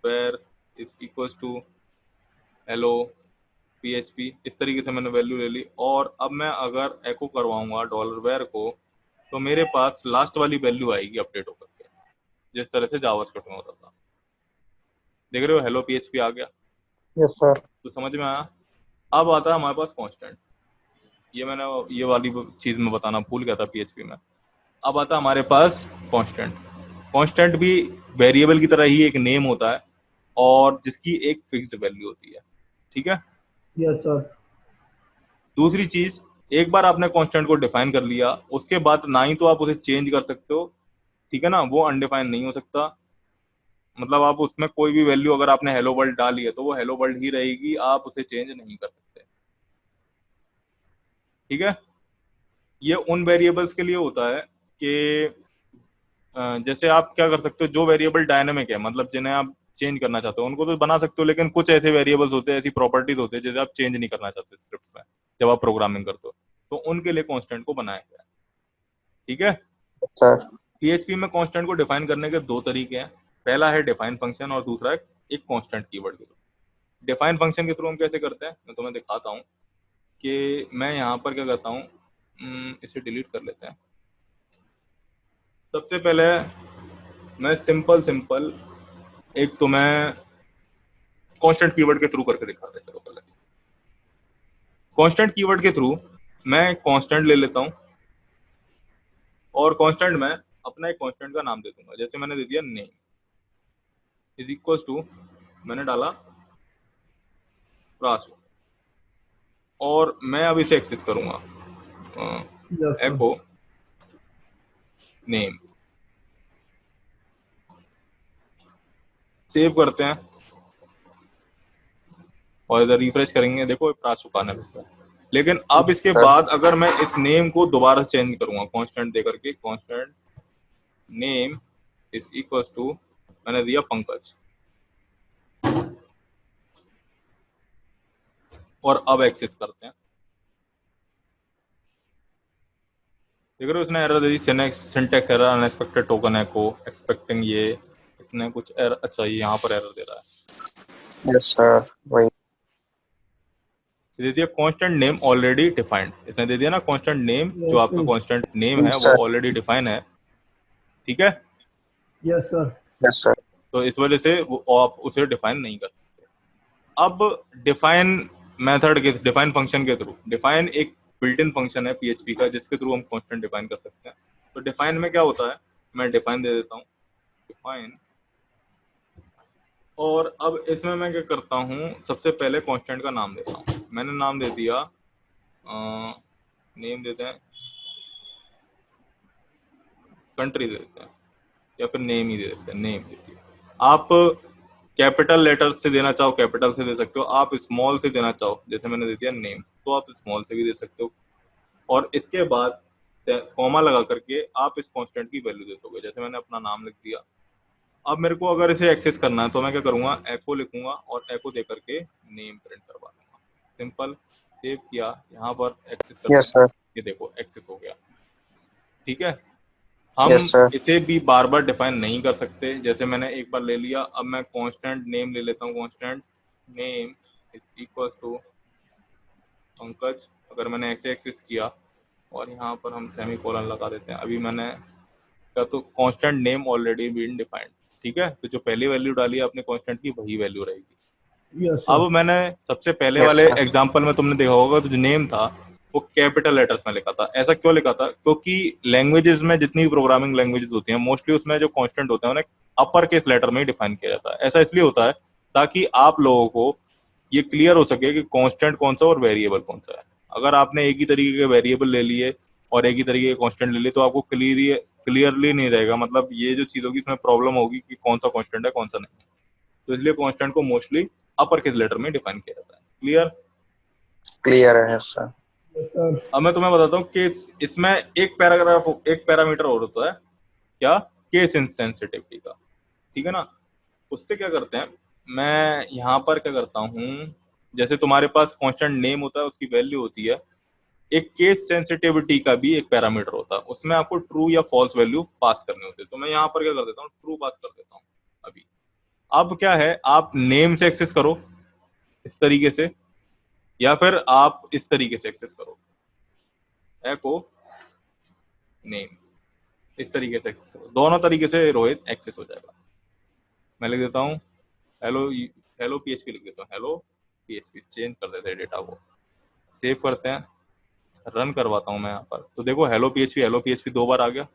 var is equals to hello PHP, इस तरीके से मैंने वैल्यू ले ली। और अब मैं अगर एको करवाऊंगा डॉलर वेर को तो मेरे पास लास्ट वाली वैल्यू आएगी अपडेट होकर के, जिस तरह से जावास्क्रिप्ट में होता था। देख रहे हो हेलो पीएचपी आ गया। Yes sir. तो समझ में आया। अब आता है हमारे पास कांस्टेंट, ये मैंने ये वाली चीज में बताना भूल गया था पीएचपी में। अब आता है हमारे पास कांस्टेंट। कांस्टेंट भी वेरिएबल की तरह ही एक नेम होता है और जिसकी एक फिक्स्ड वैल्यू होती है। ठीक है। Yes, sir. दूसरी चीज, एक बार आपने कांस्टेंट को डिफाइन कर लिया उसके बाद ना ही तो आप उसे चेंज कर सकते हो, ठीक है ना, वो अनडिफाइन नहीं हो सकता। मतलब आप उसमें कोई भी वैल्यू अगर आपने हेलो वर्ल्ड डाली है तो वो हेलो वर्ल्ड ही रहेगी, आप उसे चेंज नहीं कर सकते। ठीक है। ये उन वेरिएबल्स के लिए होता है कि जैसे आप क्या कर सकते हो, जो वेरिएबल डायनेमिक है, मतलब जिन्हें आप चेंज करना चाहते हो उनको तो बना सकते हो, लेकिन कुछ ऐसे वेरिएबल्स होते हैं, ऐसी प्रॉपर्टीज होते हैं जिसे आप चेंज नहीं करना चाहते स्क्रिप्ट में जब आप प्रोग्रामिंग करते हो, तो उनके लिए कांस्टेंट को बनाया गया है। ठीक है। Yes sir. पीएचपी में कांस्टेंट को डिफाइन करने के दो तरीके हैं, पहला है डिफाइन फंक्शन और दूसरा है एक कांस्टेंट कीवर्ड के थ्रू। डिफाइन फंक्शन के थ्रू हम कैसे करते हैं, मैं तुम्हें दिखाता हूँ कि मैं यहाँ पर क्या करता हूँ, इसे डिलीट कर लेते हैं। सबसे पहले मैं सिंपल एक तो मैं कांस्टेंट कीवर्ड के थ्रू करके दिखाते हैं। चलो पहले कांस्टेंट कीवर्ड के थ्रू मैं कांस्टेंट ले लेता हूं और कांस्टेंट में अपना एक कांस्टेंट का नाम दे दूंगा। जैसे मैंने दे दिया नेम इज इक्वल टू, मैंने डाला राशु, और मैं अब इसे एक्सेस करूंगा Yes, sir. एको नेम, सेव करते हैं और इधर रिफ्रेश करेंगे, देखो राशु आने लगता है। लेकिन अब इसके सर। बाद अगर मैं इस नेम को दोबारा चेंज करूंगा कांस्टेंट दे करके, constant name is equal to, मैंने दिया पंकज, और अब एक्सेस करते हैं। देख रहे हो इसने एरर दे दी, सिंटैक्स एरर, अनएक्सपेक्टेड टोकन एको, एक्सपेक्टिंग, ये इसने कुछ एरर, अच्छा ये यहाँ पर एरर दे रहा है। यस सर, वही। दे दिया कांस्टेंट नेम ऑलरेडी डिफाइंड, इसने दे दिया ना कांस्टेंट नेम, जो आपका कांस्टेंट नेम है वो ऑलरेडी डिफाइन है, ठीक है। Yes, sir. Yes sir. तो इस वजह से वो आप उसे डिफाइन नहीं कर सकते। अब डिफाइन मेथड के, डिफाइन फंक्शन के थ्रू, डिफाइन एक बिल्ट इन फंक्शन है पीएचपी का जिसके थ्रू हम कांस्टेंट डिफाइन कर सकते हैं। तो डिफाइन में क्या होता है, मैं डिफाइन दे देता हूँ, डिफाइन, और अब इसमें मैं क्या करता हूँ, सबसे पहले कांस्टेंट का नाम देता हूँ। मैंने नाम दे दिया, नेम देते हैं, कंट्री दे देते हैं, या फिर नेम ही दे देते हैं, नेम दे दिया। आप कैपिटल लेटर से देना चाहो कैपिटल से दे सकते हो, आप स्मॉल से देना चाहो, जैसे मैंने दे दिया नेम, तो आप स्मॉल से भी दे सकते हो। और इसके बाद कॉमा लगा करके आप इस कांस्टेंट की वैल्यू दे दोगे, जैसे मैंने अपना नाम लिख दिया। अब मेरे को अगर इसे एक्सेस करना है तो मैं क्या करूंगा, एको लिखूंगा और एको दे करके नेम प्रिंट करवा दूंगा, सिंपल। सेव किया, यहाँ पर एक्सेस कर यस सर। ये देखो एक्सेस हो गया, ठीक है। हम यस सर। इसे भी बार बार डिफाइन नहीं कर सकते, जैसे मैंने एक बार ले लिया, अब मैं कांस्टेंट नेम ले लेता हूँ, constant name is equal to Pankaj, अगर मैंने ऐसे एक्सेस किया और यहाँ पर हम सेमी कोलन लगा देते हैं। अभी मैंने क्या, तो constant name already been defined, ठीक है। तो जो पहली वैल्यू डाली है अपने कांस्टेंट की वही वैल्यू रहेगी। Yes, sir. अब मैंने सबसे पहले Yes, वाले sir. एग्जांपल में तुमने देखा होगा, तो जो नेम था वो कैपिटल लेटर्स में लिखा था। ऐसा क्यों लिखा था, क्योंकि लैंग्वेजेस में जितनी भी प्रोग्रामिंग लैंग्वेजेस होती हैं मोस्टली उसमें जो कांस्टेंट होते हैं उन्हें अपर केस लेटर में ही डिफाइन किया जाता है। ऐसा इसलिए होता है ताकि आप लोगों को ये क्लियर हो सके कि कांस्टेंट कौन सा और वेरिएबल कौन सा है। अगर आपने एक ही तरीके के वेरिएबल ले लिए और एक ही तरीके के कांस्टेंट ले लिए तो आपको क्लियरली नहीं रहेगा, मतलब ये जो चीज होगी इसमें प्रॉब्लम होगी कि कौन सा कांस्टेंट है कौन सा नहीं है। तो इसलिए कांस्टेंट को मोस्टली अपर केस लेटर में डिफाइन किया जाता है। क्लियर? क्लियर है सर। Yes, sir. अब मैं तुम्हें बताता हूँ कि इसमें एक पैराग्राफ, एक पैरामीटर और होता है, क्या, केस इंसेंसिटिविटी का, ठीक है ना। उससे क्या करते हैं, मैं यहाँ पर क्या करता हूँ, जैसे तुम्हारे पास कांस्टेंट नेम होता है उसकी वैल्यू होती है, एक केस सेंसिटिविटी का भी एक पैरामीटर होता है, उसमें आपको ट्रू या फॉल्स वैल्यू पास करनी होती है। तो मैं यहाँ पर क्या कर देता हूँ, ट्रू पास कर देता हूँ अभी। अब क्या है, आप नेम से एक्सेस करो इस तरीके से, या फिर आप इस तरीके से एक्सेस करो, एको नेम, इस तरीके से एक्सेस करो। दोनों तरीके से रोहित एक्सेस हो जाएगा। मैं लिख देता हूँ हेलो पीएचपी लिख देता हूँ, हेलो पीएचपी, चेंज कर देते हैं डेटा को, सेव करते हैं, रन करवाता हूँ मैं यहाँ पर। तो देखो हेलो पीएचपी 2 बार आ गया।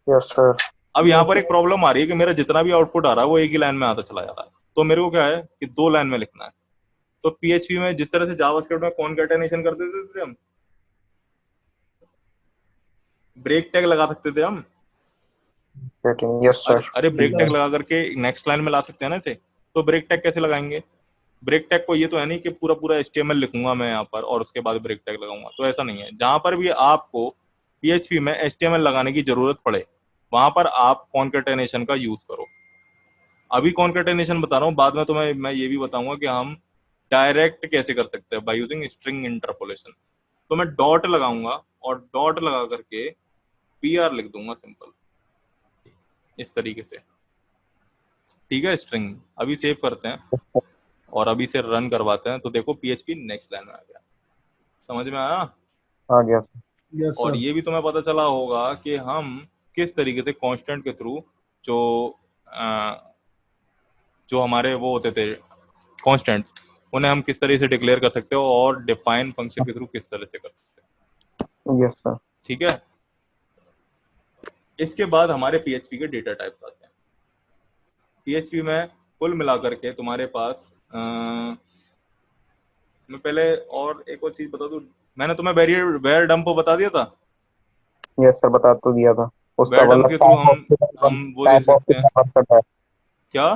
Yes sir. अब यहाँ पर एक प्रॉब्लम आ रही है कि मेरा जितना भी आउटपुट आ रहा है वो एक ही लाइन में आता चला जा रहा है। तो मेरे को क्या है कि 2 लाइन में लिखना है। तो पीएचपी में जिस तरह से जावास्क्रिप्ट में कॉन्कैटेनेशन करते थे हम, ब्रेक टैग लगा सकते थे हम। Yes sir. अरे ब्रेक टैग लगा करके नेक्स्ट लाइन में ला सकते हैं ना इसे। तो ब्रेक टैग कैसे लगाएंगे? ब्रेक टैग को ये तो है नहीं कि पूरा पूरा HTML लिखूंगा मैं यहाँ पर और उसके बाद ब्रेक टैग लगाऊंगा, तो ऐसा नहीं है। जहां पर भी आपको पीएचपी में HTML लगाने की जरूरत पड़े वहां पर आप कॉन्कैटेनेशन का यूज करो। अभी कॉन्कैटेनेशन बता रहा हूँ, बाद में तुम्हें मैं ये भी बताऊंगा कि हम डायरेक्ट कैसे कर सकते हैं बाय यूजिंग स्ट्रिंग इंटरपोलेशन। तो मैं डॉट लगाऊंगा और डॉट लगा करके PR लिख दूंगा सिंपल, इस तरीके से, ठीक है, स्ट्रिंग। अभी सेव करते हैं और अभी से रन करवाते हैं। तो देखो पीएचपी नेक्स्ट लाइन में आ गया, समझ में आया? आ गया। Yes, और sir. ये भी तुम्हें पता चला होगा कि हम किस तरीके से कांस्टेंट के थ्रू जो जो हमारे वो होते थे कॉन्स्टेंट्स, उन्हें हम किस तरह से डिक्लेयर कर सकते हो और डिफाइन फंक्शन के थ्रू किस तरह से कर सकते हैं। Yes sir. ठीक है, इसके बाद हमारे पीएचपी के डेटा टाइप्स आते हैं। पीएचपी में कुल मिलाकर के तुम्हारे पास मैं पहले और एक और चीज बता दूं, मैंने तुम्हें बैरियर वेयर डंप बता दिया था। यस सर, बता तो दिया था। उसका वेयर डंप मतलब के थ्रू हम वो दे टाइप ऑफ की सकते हैं। तरह वर्क करता है। क्या?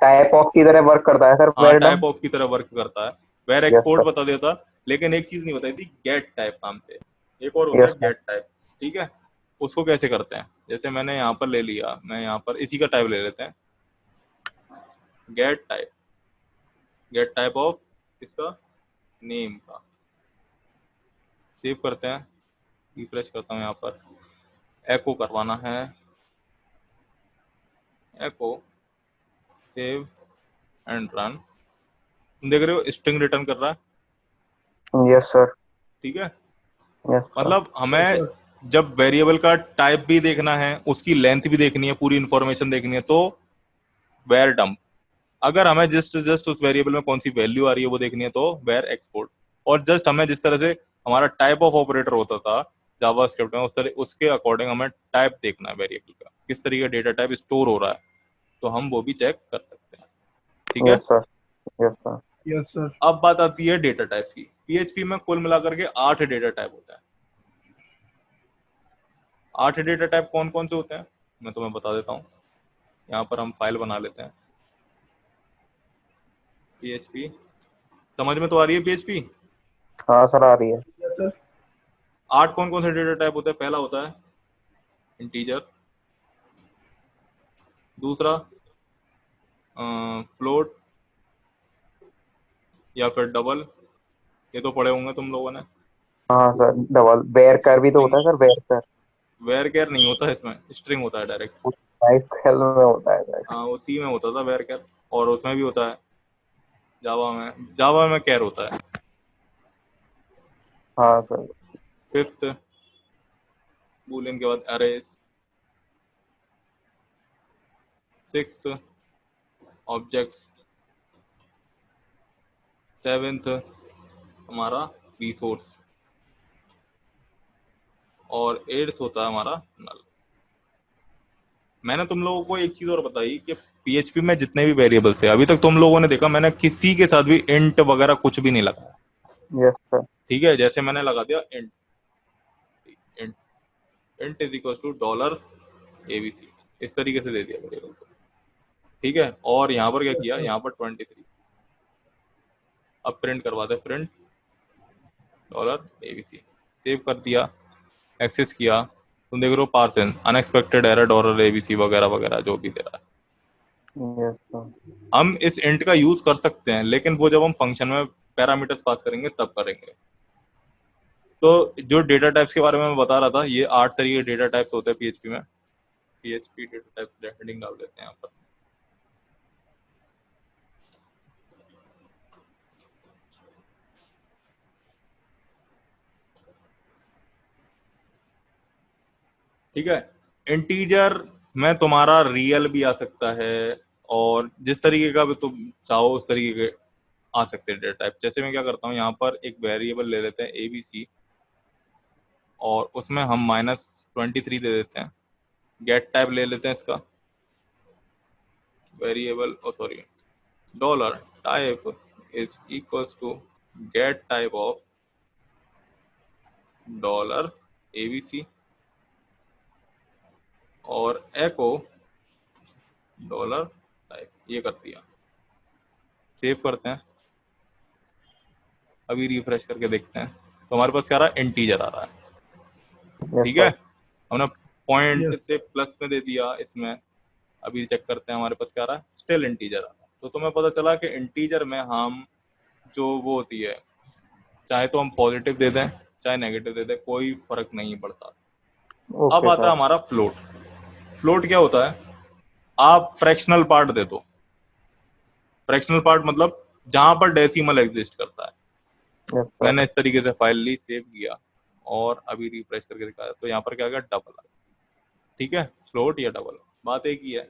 टाइप ऑफ की तरह वर्क करता है सर हाँ, वेरडम। टाइप ऑफ की तरह वर्क करता है। Var yes export sir. बता दिया था, लेकिन एक चीज नहीं बताई थी, गेट टाइप नाम से एक और होता है, यस सर। Gate type. ठीक है, उसको कैसे करते हैं, जैसे मैंने यहाँ पर ले लिया, मैं यहाँ पर इसी का टाइप ले लेते हैं, get type. Get type of इसका नेम का। सेव करते हैं, रिफ्रेश करता हूँ, यहाँ पर एको करवाना है, एको, सेव एंड रन। तुम देख रहे हो स्ट्रिंग रिटर्न कर रहा है। Yes sir. ठीक है, यस सर। मतलब Yes, हमें sir. जब वेरिएबल का टाइप भी देखना है, उसकी लेंथ भी देखनी है, पूरी इंफॉर्मेशन देखनी है, तो वेर डंप। अगर हमें जस्ट जस्ट उस वेरिएबल में कौन सी वैल्यू आ रही है वो देखनी है, तो वेर एक्सपोर्ट। और जस्ट हमें जिस तरह से हमारा टाइप ऑफ ऑपरेटर होता था जावास्क्रिप्ट में, उस तरह उसके अकॉर्डिंग हमें टाइप देखना है वेरिएबल का, किस तरीके का डेटा टाइप स्टोर हो रहा है, तो हम वो भी चेक कर सकते हैं। ठीक है, yes sir. Yes sir. Yes, sir. अब बात आती है डेटा टाइप की। पीएचपी में कुल मिलाकर के 8 डेटा टाइप होता है। 8 डेटा टाइप कौन कौन से होते हैं मैं तुम्हें बता देता हूँ। यहाँ पर हम फाइल बना लेते हैं, पीएचपी। समझ में तो आ रही है पीएचपी? हाँ सर, आ रही है। Yes, sir. 8 कौन कौन से डेटा टाइप होते हैं? पहला होता है इंटीजर, दूसरा फ्लोट या फिर डबल, ये तो पढ़े होंगे तुम लोगों ने। हाँ सर, डबल बेयर कर भी तो स्ट्रिंग, होता है सर, बेयर कर। वेर केयर नहीं होता है इसमें, स्ट्रिंग होता है डायरेक्ट। नाइस खेल में होता है सर। हाँ, उसी में होता था वेर केयर, और उसमें भी होता है जावा में, जावा में केयर होता है। हाँ सर। फिफ्थ बूलियन के बाद अरेज, सिक्स्थ ऑब्जेक्ट्स, सेवेंथ हमारा रिसोर्स, और एट्थ होता है हमारा नल। मैंने तुम लोगों को एक चीज और बताई कि पीएचपी में जितने भी वेरिएबल्स है, अभी तक तुम लोगों ने देखा मैंने किसी के साथ भी इंट वगैरह कुछ भी नहीं लगाया। Yes sir. ठीक है, जैसे मैंने लगा दिया int, int int is equal to dollar ABC, इस तरीके से दे दिया वेरिएबल को। ठीक है, और यहाँ पर क्या Yes, किया, sir. यहाँ पर 23। अब प्रिंट करवा दे, प्रिंट डॉलर एबीसी, सेव कर दिया, एक्सेस किया, तुम देख रहे हो parse unexpected error dollar ABC वगैरह वगैरह जो भी दे रहा है। Yes sir. हम इस इंट का यूज कर सकते हैं, लेकिन वो जब हम फंक्शन में पैरामीटर्स पास करेंगे तब करेंगे। तो जो डेटा टाइप्स के बारे में मैं बता रहा था, ये 8 तरीके के डेटा टाइप्स होते हैं पीएचपी में। पीएचपी डेटा टाइप हेडिंग डाल देते हैं यहाँ पर। ठीक है, इंटीजर में तुम्हारा रियल भी आ सकता है, और जिस तरीके का भी तुम चाहो उस तरीके के आ सकते हैं डेटा टाइप। जैसे मैं क्या करता हूँ, यहाँ पर एक वेरिएबल ले लेते हैं एबीसी, और उसमें हम -23 दे देते हैं। गेट टाइप ले लेते हैं इसका, variable sorry dollar type is equals to get type of dollar ABC, और एको डॉलर टाइप, ये कर दिया। सेव करते हैं, अभी रिफ्रेश करके देखते हैं, तो हमारे पास क्या आ रहा है, इंटीजर आ रहा है। यस ठीक है, सर। हमने पॉइंट Yes. से प्लस में दे दिया इसमें। अभी चेक करते हैं हमारे पास क्या आ रहा है, स्टिल इंटीजर आ रहा है। तो तुम्हें पता चला कि इंटीजर में हम जो वो होती है, चाहे तो हम पॉजिटिव दे दें चाहे नेगेटिव दे दें, कोई फर्क नहीं पड़ता। अब ओके आता है सर। हमारा फ्लोट। फ्लोट क्या होता है, आप फ्रैक्शनल पार्ट दे दो। फ्रैक्शनल पार्ट मतलब जहां पर डेसिमल एग्जिस्ट करता है। Yes sir. मैंने इस तरीके से फाइल ली, सेव किया, और अभी रिफ्रेश करके दिखाया, तो यहाँ पर क्या आ गया, डबल आ गया। ठीक है, फ्लोट या डबल बात एक ही है।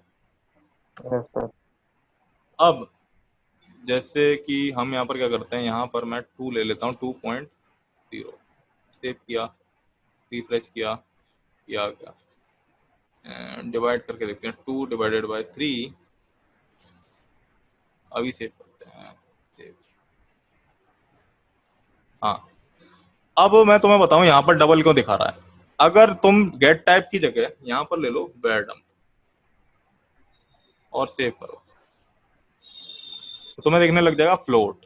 Yes sir. अब जैसे कि हम यहाँ पर क्या करते हैं, यहाँ पर मैं 2 ले लेता हूँ, 2.0 सेव किया, रिफ्रेश किया, आ गया। डिवाइड करके देखते हैं, 2 डिवाइडेड बाय 3, अभी सेव करते हैं, सेव। हाँ, अब मैं तुम्हें बताऊं यहाँ पर डबल क्यों दिखा रहा है। अगर तुम गेट टाइप की जगह यहाँ पर ले लो वेरडम और सेव करो तो तुम्हें देखने लग जाएगा फ्लोट।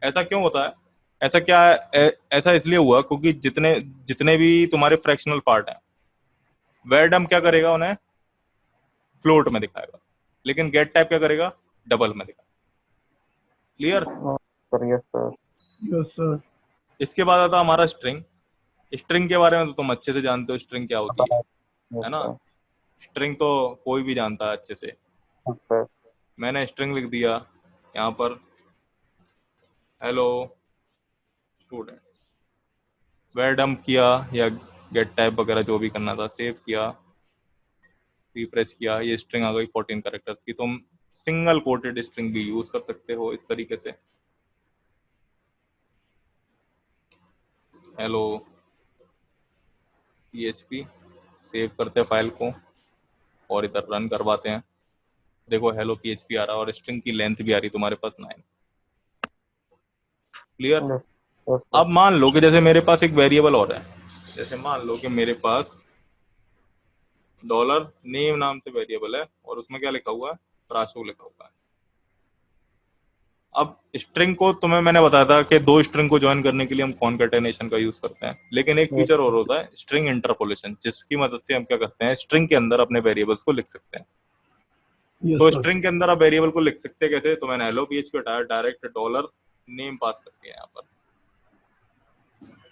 ऐसा क्यों होता है? ऐसा क्या है? ऐसा इसलिए हुआ क्योंकि जितने जितने भी तुम्हारे फ्रैक्शनल पार्ट हैं, वेरडम क्या करेगा, उन्हें फ्लोट में दिखाएगा, लेकिन गेट टाइप क्या करेगा, डबल में दिखाएगा। Clear? Sir yes sir. Yes sir. इसके बाद आता हमारा स्ट्रिंग। स्ट्रिंग के बारे में तो तुम अच्छे से जानते हो, स्ट्रिंग क्या होती है ना? स्ट्रिंग तो कोई भी जानता है अच्छे से। सर मैंने स्ट्रिंग लिख दिया यहाँ पर, हेलो स्टूडेंट, वेरडम किया या गेट टाइप वगैरह जो भी करना था, सेव किया, रिफ्रेश किया, ये स्ट्रिंग आ गई 14 कैरेक्टर्स की। तुम सिंगल कोटेड स्ट्रिंग भी यूज कर सकते हो इस तरीके से। हेलो PHP, सेव करते हैं फाइल को और इधर रन करवाते हैं। देखो हेलो PHP आ रहा है और स्ट्रिंग की लेंथ भी आ रही तुम्हारे पास 9। क्लियर? अब मान लो कि जैसे मेरे पास एक वेरिएबल और है, जैसे मान लो कि मेरे पास डॉलर नेम नाम से वेरिएबल है और उसमें क्या लिखा हुआ है, प्राशु लिखा हुआ है। अब स्ट्रिंग को तुम्हें मैंने बताया था कि 2 स्ट्रिंग को ज्वाइन करने के लिए हम कॉन्कैटेनेशन का यूज करते हैं, लेकिन एक फीचर और होता है स्ट्रिंग इंटरपोलेशन, जिसकी मदद से हम क्या करते हैं, स्ट्रिंग के अंदर अपने वेरिएबल्स को लिख सकते हैं। यस तो सर। स्ट्रिंग के अंदर आप वेरिएबल को लिख सकते हैं कैसे? तो मैंने हेलो PHP हटाया, डायरेक्ट डॉलर नेम पास करके यहाँ पर।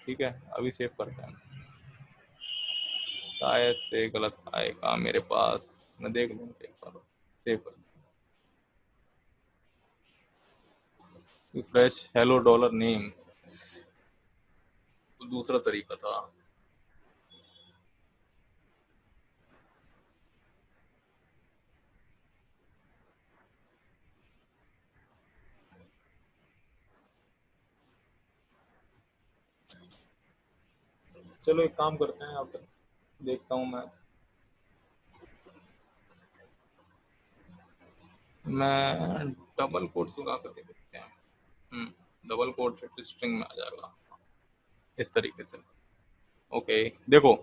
ठीक है, अभी सेव करते हैं। शायद से गलत आएगा मेरे पास, मैं देख लूँ एक बार। सेव कर, रिफ्रेश, हेलो डॉलर नेम, तो दूसरा तरीका था। चलो एक काम करते हैं, यहाँ पर देखता हूँ मैं डबल कोट्स लगा करके देखते हैं। डबल कोट से स्ट्रिंग में आ जाएगा इस तरीके से। ओके, देखो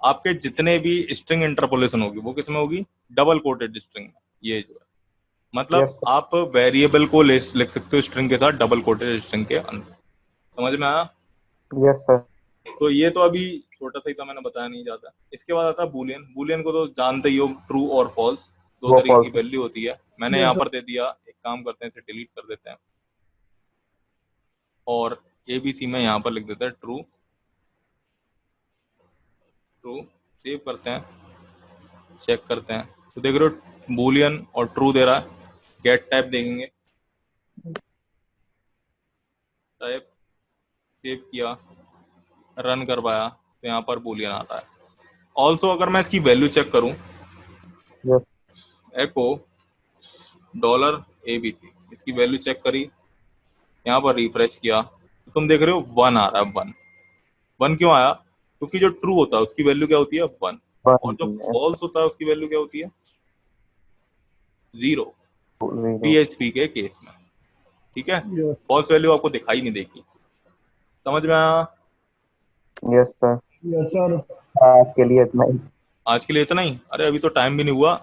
आपके जितने भी स्ट्रिंग इंटरपोलेशन होगी वो किसमें होगी, डबल कोटेड स्ट्रिंग में। ये जो है मतलब आप वेरिएबल को लिख सकते हो स्ट्रिंग के साथ डबल कोटेड स्ट्रिंग के अंदर। समझ में आया? Yes sir. तो ये तो अभी छोटा सा ही था, मैंने बताया नहीं जाता। इसके बाद आता है बुलियन। बुलियन को तो जानते ही हो, ट्रू और फॉल्स, 2 तरीके की वैल्यू होती है। मैंने यहाँ पर दे दिया, एक काम करते हैं इसे डिलीट कर देते हैं और ABC में यहाँ पर लिख देते हैं ट्रू। ट्रू सेव करते हैं, चेक करते हैं तो देख रहे हो बुलियन और ट्रू दे रहा है। गेट टाइप देखेंगे, टाइप सेव किया, रन करवाया तो यहाँ पर बुलियन आता है। ऑल्सो अगर मैं इसकी वैल्यू चेक करूं, एको $ABC, इसकी वैल्यू चेक करी, यहाँ पर रिफ्रेश किया तो तुम देख रहे हो 1 आ रहा है। 1 क्यों आया? क्योंकि जो ट्रू होता है उसकी वैल्यू क्या होती है, 1, और जो फॉल्स होता है उसकी वैल्यू क्या होती है, 0 PHP के केस में। ठीक है, फॉल्स वैल्यू आपको दिखाई नहीं देगी। समझ में आया? Yes sir. Yes sir. आज के लिए इतना ही। आज के लिए इतना ही? अरे अभी तो टाइम भी नहीं हुआ।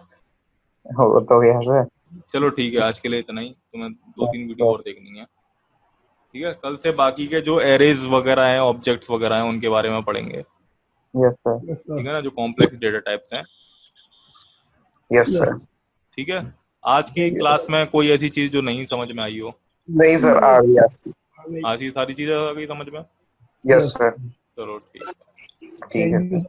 हो तो गया सर। चलो ठीक है, आज के लिए इतना ही। तुम्हें 2-3 वीडियो और देखनी है। ठीक है, कल से बाकी के जो एरेज वगैरह हैं, ऑब्जेक्ट्स वगैरह हैं, उनके बारे में पढ़ेंगे। Yes sir. ठीक है ना, जो कॉम्प्लेक्स डेटा टाइप्स हैं। Yes sir. ठीक है, आज की क्लास में कोई ऐसी चीज जो नहीं समझ में आई हो? नहीं सर, आ गई आपकी। आज की सारी चीजें आ गई समझ में? Yes sir. चलो ठीक है। ठीक है।